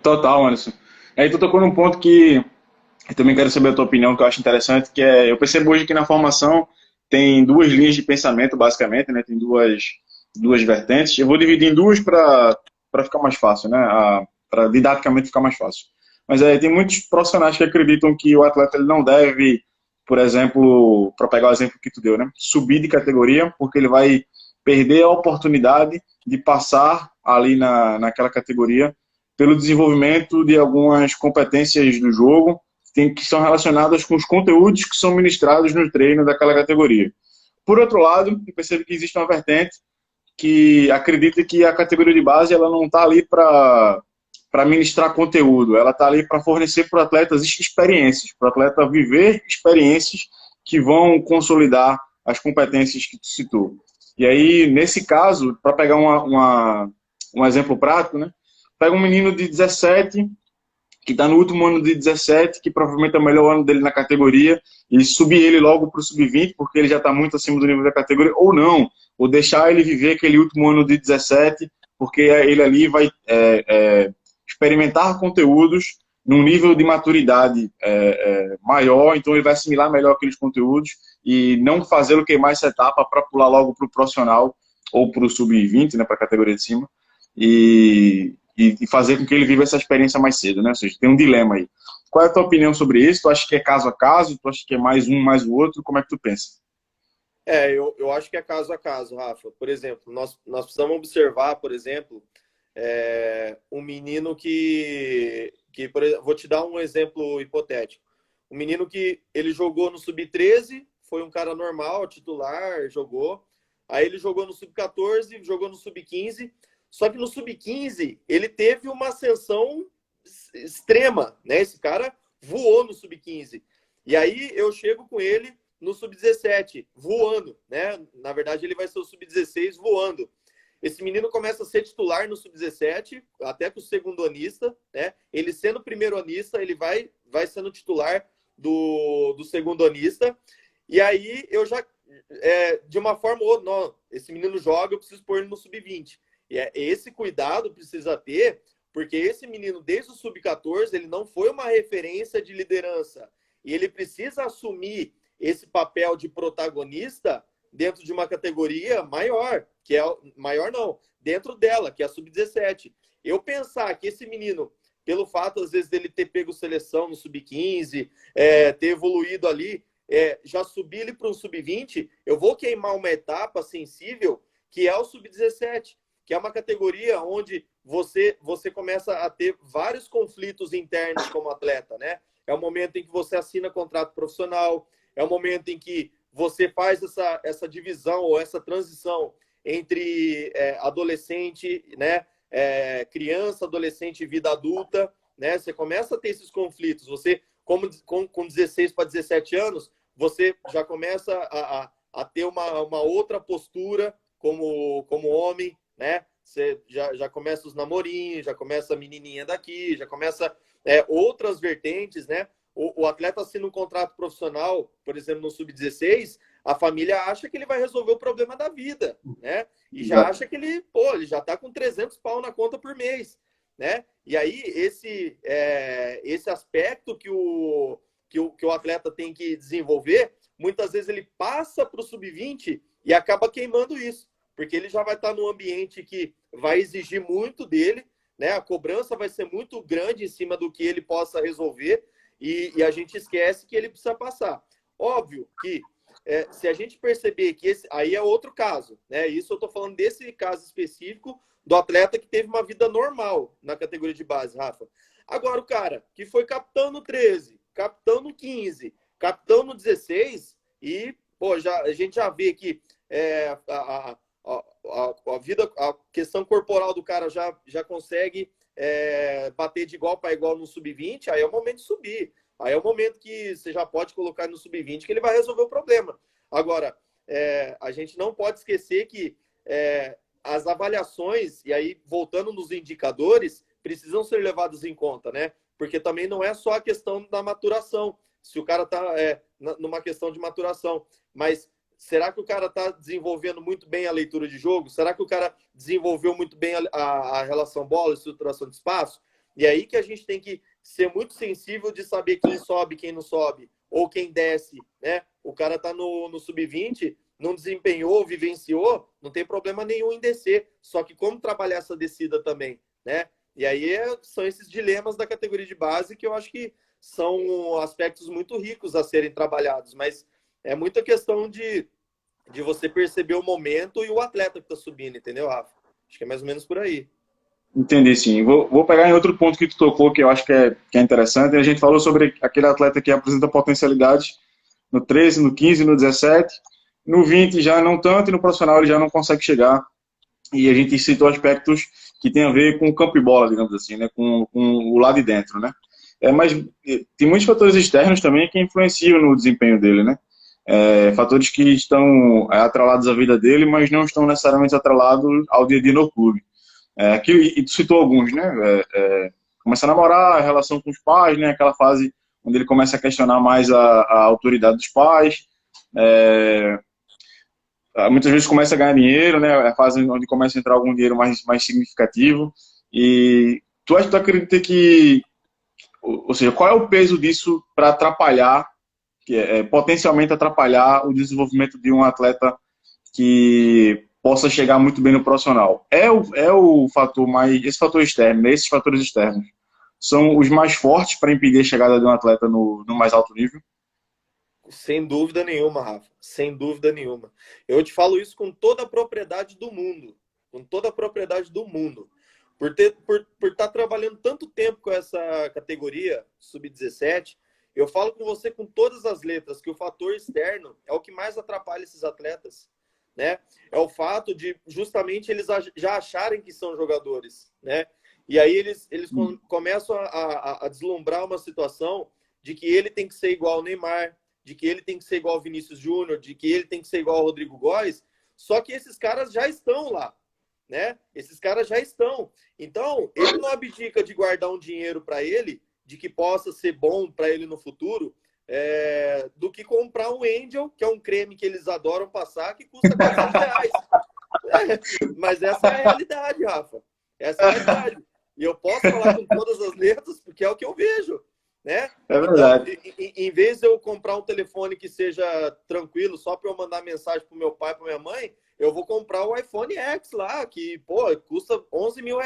Total, Anderson. Aí tu tocou num ponto que eu também quero saber a tua opinião, que eu acho interessante, que eu percebo hoje que na formação tem duas linhas de pensamento, basicamente, né? Tem duas vertentes. Eu vou dividir em duas para ficar mais fácil, né? Para didaticamente ficar mais fácil. Mas tem muitos profissionais que acreditam que o atleta ele não deve, por exemplo, para pegar o exemplo que tu deu, né? Subir de categoria, porque ele vai perder a oportunidade de passar ali naquela categoria pelo desenvolvimento de algumas competências do jogo que são relacionadas com os conteúdos que são ministrados no treino daquela categoria. Por outro lado, eu percebo que existe uma vertente que acredita que a categoria de base ela não está ali para ministrar conteúdo, ela está ali para fornecer para atletas experiências, para o atleta viver experiências que vão consolidar as competências que tu citou. E aí, nesse caso, para pegar um exemplo prático, né? Pega um menino de 17 que está no último ano de 17, que provavelmente é o melhor ano dele na categoria, e subir ele logo para o sub-20, porque ele já está muito acima do nível da categoria, ou não, ou deixar ele viver aquele último ano de 17, porque ele ali vai experimentar conteúdos num nível de maturidade maior, então ele vai assimilar melhor aqueles conteúdos e não fazê-lo queimar essa etapa para pular logo para o profissional ou para o sub-20, né, para a categoria de cima, e fazer com que ele viva essa experiência mais cedo, né? Ou seja, tem um dilema aí. Qual é a tua opinião sobre isso? Tu acha que é caso a caso? Tu acha que é mais um, mais o outro? Como é que tu pensa? Eu acho que é caso a caso, Rafa. Por exemplo, nós precisamos observar, por exemplo, um menino por exemplo, vou te dar um exemplo hipotético. Um menino que ele jogou no Sub-13, foi um cara normal, titular, jogou. Aí ele jogou no Sub-14, jogou no Sub-15. Só que no Sub-15, ele teve uma ascensão extrema, né? Esse cara voou no Sub-15. E aí eu chego com ele no Sub-17, voando, né? Na verdade, ele vai ser o Sub-16 voando. Esse menino começa a ser titular no Sub-17, até com o segundo anista, né? Ele sendo primeiro anista, ele vai sendo titular do segundo anista. E aí eu já, de uma forma ou outra, não, esse menino joga, eu preciso pôr ele no Sub-20. E esse cuidado precisa ter, porque esse menino, desde o Sub-14, ele não foi uma referência de liderança. E ele precisa assumir esse papel de protagonista dentro de uma categoria maior, que é maior não, dentro dela, que é a Sub-17. Eu pensar que esse menino, pelo fato, às vezes, dele ter pego seleção no Sub-15, ter evoluído ali, já subir ele para um Sub-20, eu vou queimar uma etapa sensível, que é o Sub-17. Que é uma categoria onde você começa a ter vários conflitos internos como atleta, né? É o momento em que você assina contrato profissional, é o momento em que você faz essa divisão ou essa transição entre adolescente, né? Criança, adolescente e vida adulta, né? Você começa a ter esses conflitos. Você, com 16 para 17 anos, você já começa a ter uma outra postura como homem, né? Você já começa os namorinhos, já começa a menininha daqui, já começa outras vertentes, né? O atleta assina um contrato profissional, por exemplo, no Sub-16, a família acha que ele vai resolver o problema da vida, né? E já acha que ele já tá com 300 pau na conta por mês, né? E aí, esse aspecto que o atleta tem que desenvolver, muitas vezes ele passa para o Sub-20 e acaba queimando isso, porque ele já vai estar num ambiente que vai exigir muito dele, né? A cobrança vai ser muito grande em cima do que ele possa resolver e a gente esquece que ele precisa passar. Óbvio que se a gente perceber que aí é outro caso, né? Isso eu estou falando desse caso específico do atleta que teve uma vida normal na categoria de base, Rafa. Agora, o cara que foi capitão no 13, capitão no 15, capitão no 16 e, a gente já vê que a vida, a questão corporal do cara já consegue bater de igual para igual no sub-20, aí é o momento de subir. Aí é o momento que você já pode colocar no sub-20 que ele vai resolver o problema. Agora, a gente não pode esquecer que as avaliações, e aí voltando nos indicadores, precisam ser levados em conta, né? Porque também não é só a questão da maturação. Se o cara está numa questão de maturação, mas será que o cara está desenvolvendo muito bem a leitura de jogo? Será que o cara desenvolveu muito bem a relação bola, estruturação de espaço? E aí que a gente tem que ser muito sensível de saber quem sobe, quem não sobe. ou quem desce, né? O cara tá no sub-20, não desempenhou, vivenciou, não tem problema nenhum em descer. Só que como trabalhar essa descida também, né? E aí são esses dilemas da categoria de base que eu acho que são aspectos muito ricos a serem trabalhados, mas é muita questão de você perceber o momento e o atleta que está subindo, entendeu, Rafa? Acho que é mais ou menos por aí. Entendi, sim. Vou pegar em outro ponto que tu tocou, que eu acho que é interessante. A gente falou sobre aquele atleta que apresenta potencialidade no 13, no 15, no 17. No 20 já não tanto, e no profissional ele já não consegue chegar. E a gente citou aspectos que tem a ver com o campo e bola, digamos assim, né? Com o lado de dentro, né? Mas tem muitos fatores externos também que influenciam no desempenho dele, né? Fatores que estão atrelados à vida dele, mas não estão necessariamente atrelados ao dia a dia no clube. E tu citou alguns, né? Começa a namorar, a relação com os pais, né? Aquela fase onde ele começa a questionar mais a autoridade dos pais. Muitas vezes começa a ganhar dinheiro, né? É a fase onde começa a entrar algum dinheiro mais significativo. E tu acredita que, ou seja, qual é o peso disso para atrapalhar, potencialmente atrapalhar o desenvolvimento de um atleta que possa chegar muito bem no profissional? É o fator esse fator externo, né? Esses fatores externos são os mais fortes para impedir a chegada de um atleta no mais alto nível? Sem dúvida nenhuma, Rafa. Sem dúvida nenhuma. Eu te falo isso com toda a propriedade do mundo. Com toda a propriedade do mundo. Por estar trabalhando tanto tempo com essa categoria, sub-17, eu falo com você com todas as letras que o fator externo é o que mais atrapalha esses atletas, né? É o fato de justamente eles já acharem que são jogadores, né? E aí eles começam a deslumbrar uma situação de que ele tem que ser igual ao Neymar, de que ele tem que ser igual ao Vinícius Júnior, de que ele tem que ser igual ao Rodrigo Góes, só que esses caras já estão lá, né? Esses caras já estão. Então, ele não abdica de guardar um dinheiro para ele, de que possa ser bom para ele no futuro, do que comprar um Angel, que é um creme que eles adoram passar, que custa R$ 400. Mas essa é a realidade, Rafa. Essa é a realidade. E eu posso falar com todas as letras, porque é o que eu vejo, né? É verdade. Então, em vez de eu comprar um telefone que seja tranquilo, só para eu mandar mensagem para o meu pai, para minha mãe, eu vou comprar o iPhone X lá, que, pô, custa R$ 11 mil,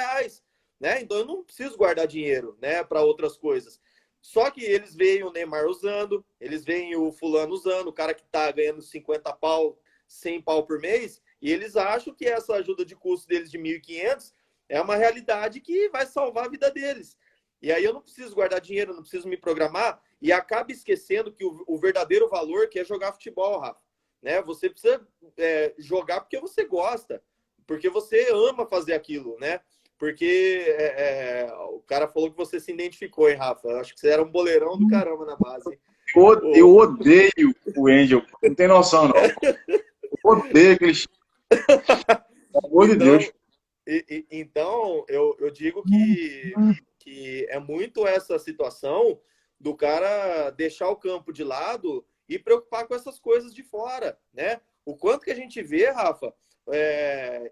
né? Então eu não preciso guardar dinheiro, né, para outras coisas. Só que eles veem o Neymar usando, eles veem o fulano usando, o cara que tá ganhando 50 pau, 100 pau por mês, e eles acham que essa ajuda de custo deles de 1.500 é uma realidade que vai salvar a vida deles. E aí eu não preciso guardar dinheiro, não preciso me programar, e acaba esquecendo que o verdadeiro valor que é jogar futebol, Rafa. Né? Você precisa jogar porque você gosta, porque você ama fazer aquilo, né? Porque o cara falou que você se identificou, hein, Rafa? Eu acho que você era um boleirão do caramba na base. Hein? Eu odeio o Angel, não tem noção, não. Eu odeio aquele... Pelo amor de Deus. Então, eu digo que é muito essa situação do cara deixar o campo de lado e preocupar com essas coisas de fora, né? O quanto que a gente vê, Rafa,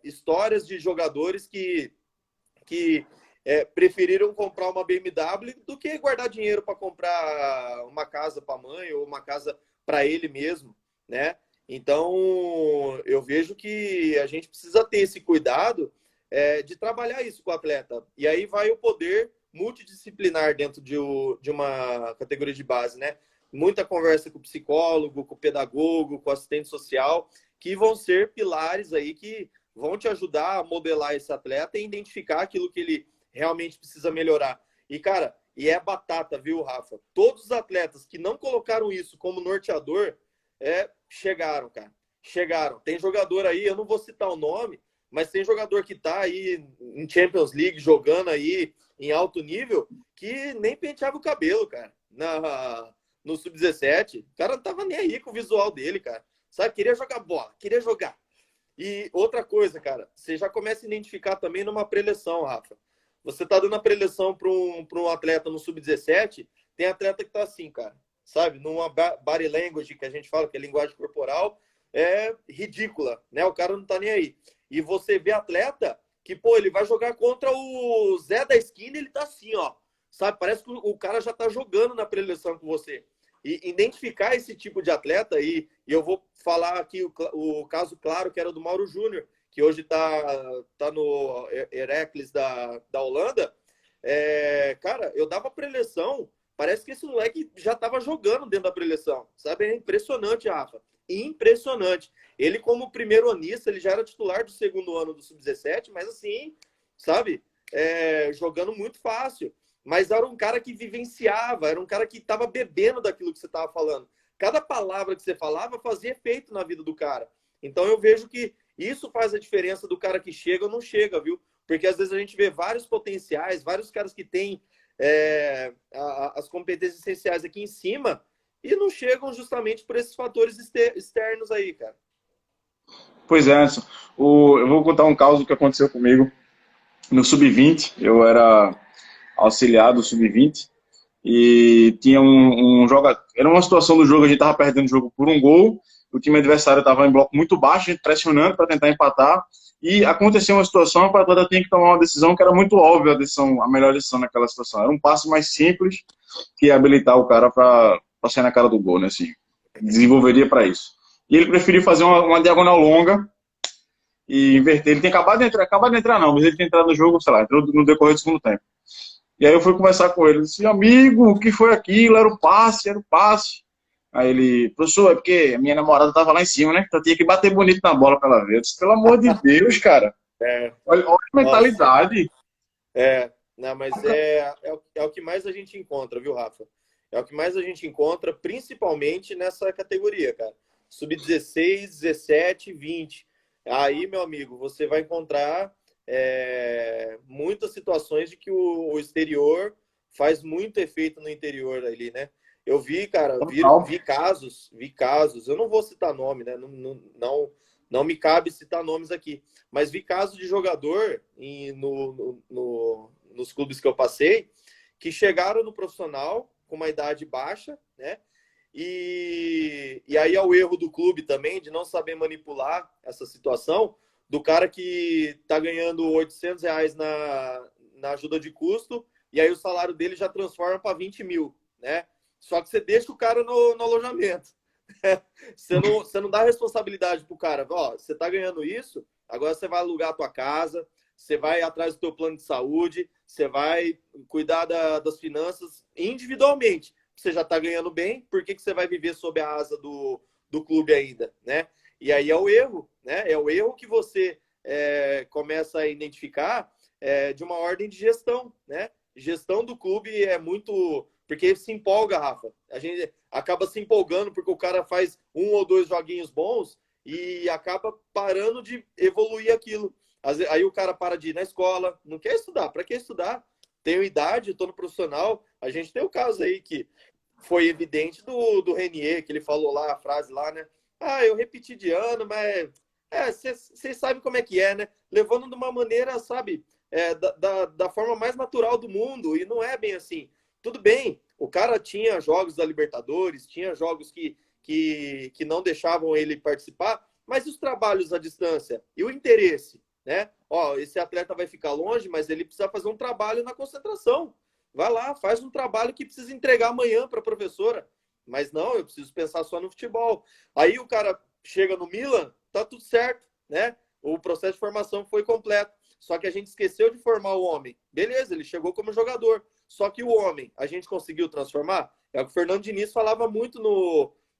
histórias de jogadores que preferiram comprar uma BMW do que guardar dinheiro para comprar uma casa para a mãe ou uma casa para ele mesmo, né? Então, eu vejo que a gente precisa ter esse cuidado de trabalhar isso com o atleta. E aí vai o poder multidisciplinar dentro de uma categoria de base, né? Muita conversa com o psicólogo, com o pedagogo, com o assistente social, que vão ser pilares aí que vão te ajudar a modelar esse atleta e identificar aquilo que ele realmente precisa melhorar. E, cara, é batata, viu, Rafa? Todos os atletas que não colocaram isso como norteador chegaram, cara. Chegaram. Tem jogador aí, eu não vou citar o nome, mas tem jogador que tá aí em Champions League, jogando aí em alto nível, que nem penteava o cabelo, cara, no Sub-17. O cara não tava nem aí com o visual dele, cara. Sabe, queria jogar bola, queria jogar. E outra coisa, cara, você já começa a identificar também numa preleção, Rafa. Você tá dando a preleção para um atleta no Sub-17, tem atleta que tá assim, cara, sabe? Numa body language que a gente fala, que é linguagem corporal, é ridícula, né? O cara não tá nem aí. E você vê atleta que, pô, ele vai jogar contra o Zé da esquina e ele tá assim, ó. Sabe? Parece que o cara já tá jogando na preleção com você. E identificar esse tipo de atleta, e eu vou falar aqui o caso claro que era do Mauro Júnior, que hoje tá no Heracles da Holanda. Cara, eu dava preleção, parece que esse moleque já estava jogando dentro da preleção, sabe? É impressionante, Rafa. Impressionante. Ele, como primeiro anista, ele já era titular do segundo ano do Sub-17, mas assim, sabe? Jogando muito fácil. Mas era um cara que vivenciava, era um cara que estava bebendo daquilo que você estava falando. Cada palavra que você falava fazia efeito na vida do cara. Então eu vejo que isso faz a diferença do cara que chega ou não chega, viu? Porque às vezes a gente vê vários potenciais, vários caras que têm as competências essenciais aqui em cima e não chegam justamente por esses fatores externos aí, cara. Pois é, Anderson. Eu vou contar um caso que aconteceu comigo no Sub-20. Eu era auxiliar do Sub-20 e tinha um jogador. Era uma situação do jogo, a gente estava perdendo o jogo por um gol, o time adversário estava em bloco muito baixo, a gente pressionando para tentar empatar, e aconteceu uma situação que o atleta tinha que tomar uma decisão que era muito óbvia, a melhor decisão naquela situação. Era um passe mais simples que ia habilitar o cara para sair na cara do gol, né? Assim, desenvolveria para isso. E ele preferiu fazer uma diagonal longa e inverter. Ele tinha acabado de entrar não, mas ele tinha entrado no jogo, sei lá, entrou no decorrer do segundo tempo. E aí eu fui conversar com ele, disse, amigo, o que foi aquilo? Era o passe, era o passe. Aí ele, professor, é porque a minha namorada tava lá em cima, né? Então eu tinha que bater bonito na bola pra ela ver. Eu disse, pelo amor de Deus, cara. Olha a mentalidade. Não, mas é o que mais a gente encontra, viu, Rafa? É o que mais a gente encontra, principalmente nessa categoria, cara. Sub-16, 17, 20. Aí, meu amigo, você vai encontrar muitas situações de que o exterior faz muito efeito no interior ali, né? Eu vi, cara, vi casos, eu não vou citar nome, né? Não me cabe citar nomes aqui, mas vi casos de jogador nos clubes que eu passei, que chegaram no profissional com uma idade baixa, né? E aí é o erro do clube também de não saber manipular essa situação do cara que tá ganhando R$ 800 na ajuda de custo e aí o salário dele já transforma para 20 mil, né? Só que você deixa o cara no alojamento. Você não dá responsabilidade pro cara. Ó, você tá ganhando isso, agora você vai alugar a tua casa, você vai atrás do teu plano de saúde, você vai cuidar das finanças individualmente. Você já tá ganhando bem, por que você vai viver sob a asa do clube ainda, né? E aí é o erro, né? É o erro que você começa a identificar de uma ordem de gestão, né? Gestão do clube é muito... Porque se empolga, Rafa. A gente acaba se empolgando porque o cara faz 1 ou 2 joguinhos bons e acaba parando de evoluir aquilo. Aí o cara para de ir na escola, não quer estudar. Para que estudar? Tenho idade, estou no profissional. A gente tem o caso aí que foi evidente do Renier, que ele falou lá, a frase lá, né? Ah, eu repeti de ano, mas vocês sabem como é que é, né? Levando de uma maneira, sabe, da forma mais natural do mundo. E não é bem assim. Tudo bem, o cara tinha jogos da Libertadores, tinha jogos que não deixavam ele participar, mas os trabalhos à distância e o interesse, né? Ó, esse atleta vai ficar longe, mas ele precisa fazer um trabalho na concentração. Vai lá, faz um trabalho que precisa entregar amanhã para a professora. Mas não, eu preciso pensar só no futebol. Aí o cara chega no Milan, tá tudo certo, né? O processo de formação foi completo. Só que a gente esqueceu de formar o homem. Beleza, ele chegou como jogador. Só que o homem, a gente conseguiu transformar? É o que o Fernando Diniz falava muito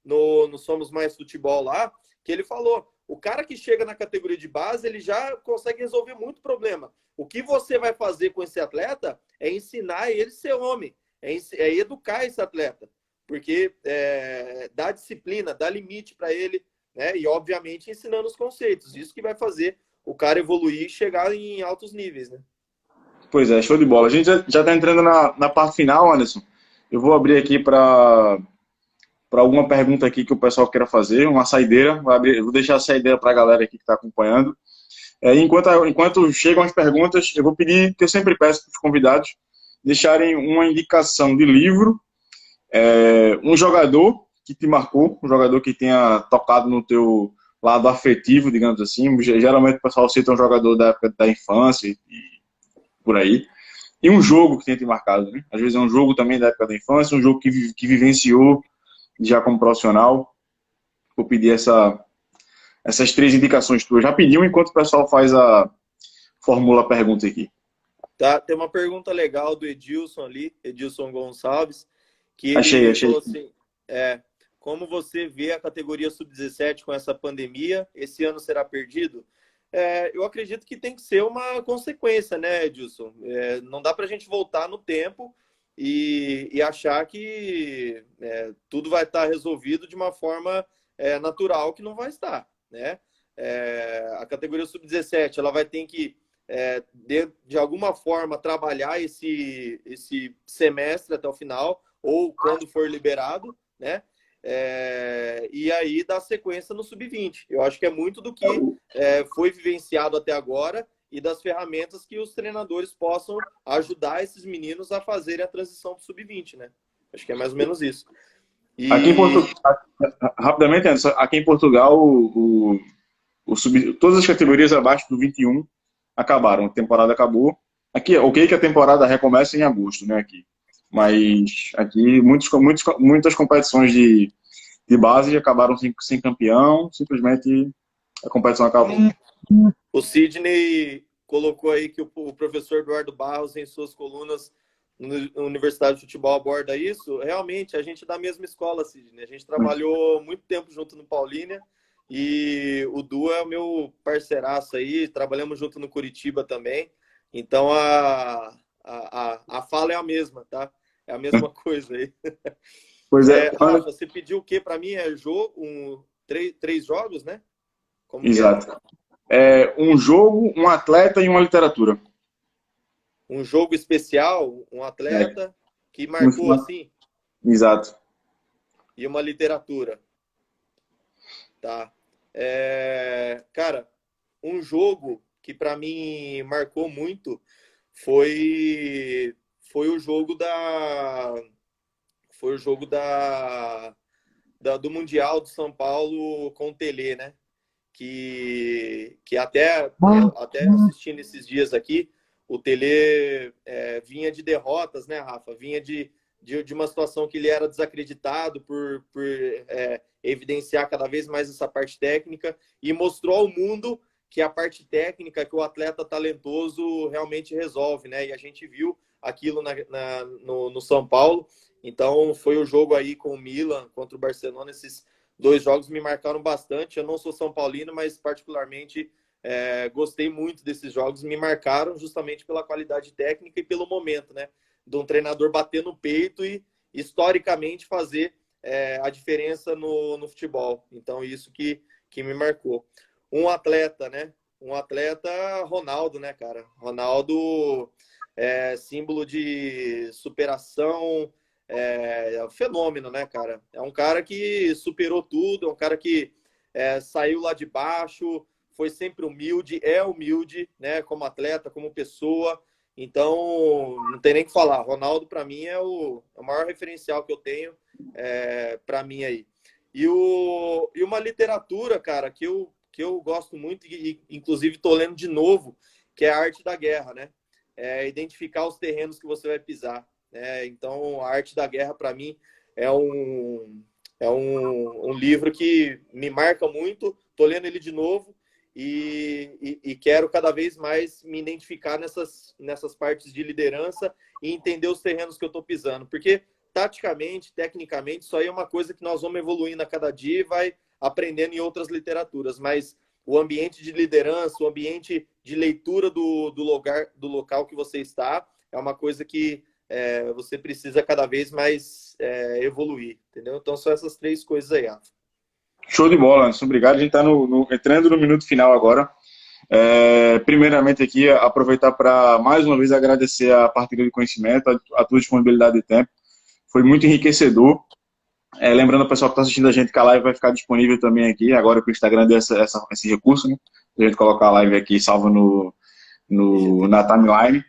no Somos Mais Futebol lá, que ele falou, o cara que chega na categoria de base, ele já consegue resolver muito problema. O que você vai fazer com esse atleta é ensinar ele a ser homem, é educar esse atleta, porque dá disciplina, dá limite para ele, né? E, obviamente, ensinando os conceitos. Isso que vai fazer o cara evoluir e chegar em altos níveis, né? Pois é, show de bola. A gente já está entrando na parte final, Anderson. Eu vou abrir aqui para alguma pergunta aqui que o pessoal queira fazer, uma saideira. Vou deixar a saideira para a galera aqui que está acompanhando. Enquanto chegam as perguntas, eu vou pedir, que eu sempre peço para os convidados, deixarem uma indicação de livro, um jogador que te marcou, um jogador que tenha tocado no teu lado afetivo, digamos assim. Geralmente o pessoal cita um jogador da época da infância e por aí. E um jogo que tenha te marcado, né? Às vezes é um jogo também da época da infância, um jogo que vivenciou já como profissional. Vou pedir essas 3 indicações tuas. Rapidinho, enquanto o pessoal formula a pergunta aqui. Tá, tem uma pergunta legal do Edilson ali, Edilson Gonçalves, que Achei. falou assim, como você vê a categoria sub-17 com essa pandemia? Esse ano será perdido? Eu acredito que tem que ser uma consequência, né, Edilson? Não dá para a gente voltar no tempo e achar que tudo vai estar resolvido de uma forma natural, que não vai estar, né? A categoria sub-17 ela vai ter que de alguma forma trabalhar esse semestre até o final, ou quando for liberado, né? E aí dar sequência no sub-20. Eu acho que é muito do que foi vivenciado até agora e das ferramentas que os treinadores possam ajudar esses meninos a fazerem a transição para o sub-20, né? Acho que é mais ou menos isso. Aqui em Portugal, rapidamente, Anderson, aqui em Portugal, todas as categorias abaixo do 21 acabaram, a temporada acabou. Aqui, ok que a temporada recomeça em agosto, né, aqui. Mas aqui muitas competições de base acabaram sem campeão, simplesmente a competição acabou. O Sidney colocou aí que o professor Eduardo Barros, em suas colunas na Universidade de Futebol, aborda isso. Realmente, a gente é da mesma escola, Sidney. A gente trabalhou muito tempo junto no Paulínia e o Du é o meu parceiraço aí. Trabalhamos junto no Curitiba também. Então, a fala é a mesma, tá? É a mesma coisa aí. Pois Rafa, você pediu o quê para mim? Três jogos, né? Como exato. Um jogo, um atleta e uma literatura. Um jogo especial, um atleta que marcou assim. Exato. E uma literatura. Tá. Cara, um jogo que para mim marcou muito foi o jogo do Mundial do São Paulo com o Telê, né? Que até assistindo esses dias aqui, o Telê vinha de derrotas, né, Rafa? Vinha de uma situação que ele era desacreditado por evidenciar cada vez mais essa parte técnica e mostrou ao mundo que a parte técnica, que o atleta talentoso realmente resolve, né? E a gente viu aquilo no São Paulo. Então, foi o jogo aí com o Milan contra o Barcelona. Esses 2 jogos me marcaram bastante. Eu não sou São Paulino, mas particularmente gostei muito desses jogos. Me marcaram justamente pela qualidade técnica e pelo momento, né? De um treinador bater no peito e, historicamente, fazer a diferença no futebol. Então, isso que me marcou. Um atleta, né? Um atleta, Ronaldo, né, cara? Ronaldo símbolo de superação, um fenômeno, né, cara? É um cara que superou tudo, é um cara que saiu lá de baixo, foi sempre humilde, humilde, né, como atleta, como pessoa. Então, não tem nem o que falar. Ronaldo, para mim, é o maior referencial que eu tenho para mim aí. E uma literatura, cara, que eu gosto muito e, inclusive, estou lendo de novo, que é a Arte da Guerra, né? Identificar os terrenos que você vai pisar. Então, a Arte da Guerra, para mim, é um livro que me marca muito. Estou lendo ele de novo e quero cada vez mais me identificar nessas partes de liderança e entender os terrenos que eu estou pisando. Porque, taticamente, tecnicamente, isso aí é uma coisa que nós vamos evoluindo a cada dia e vai aprendendo em outras literaturas. Mas o ambiente de liderança, o ambiente de leitura do local que você está, é uma coisa que você precisa cada vez mais evoluir, entendeu? Então, são essas 3 coisas aí, Rafa. Show de bola, Anderson. Obrigado. A gente está entrando no minuto final agora. Primeiramente aqui, aproveitar para, mais uma vez, agradecer a partilha de conhecimento, a tua disponibilidade de tempo. Foi muito enriquecedor. Lembrando ao pessoal que está assistindo a gente que a live vai ficar disponível também aqui, agora que o Instagram deu esse recurso, né? A gente colocar a live aqui salva na timeline.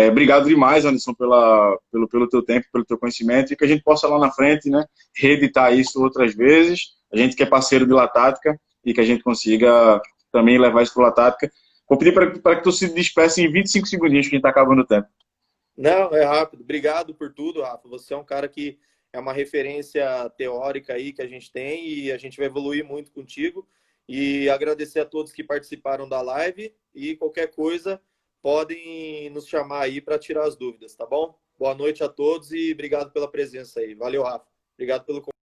Obrigado demais, Anderson, pelo teu tempo, pelo teu conhecimento, e que a gente possa lá na frente, né, reeditar isso outras vezes. A gente que é parceiro de Latática e que a gente consiga também levar isso para Latática. Vou pedir para que tu se despeça em 25 segundinhos, que a gente está acabando o tempo. Não, é rápido. Obrigado por tudo, Rafa. Você é um cara que é uma referência teórica aí que a gente tem e a gente vai evoluir muito contigo. E agradecer a todos que participaram da live e qualquer coisa podem nos chamar aí para tirar as dúvidas, tá bom? Boa noite a todos e obrigado pela presença aí. Valeu, Rafa. Obrigado pelo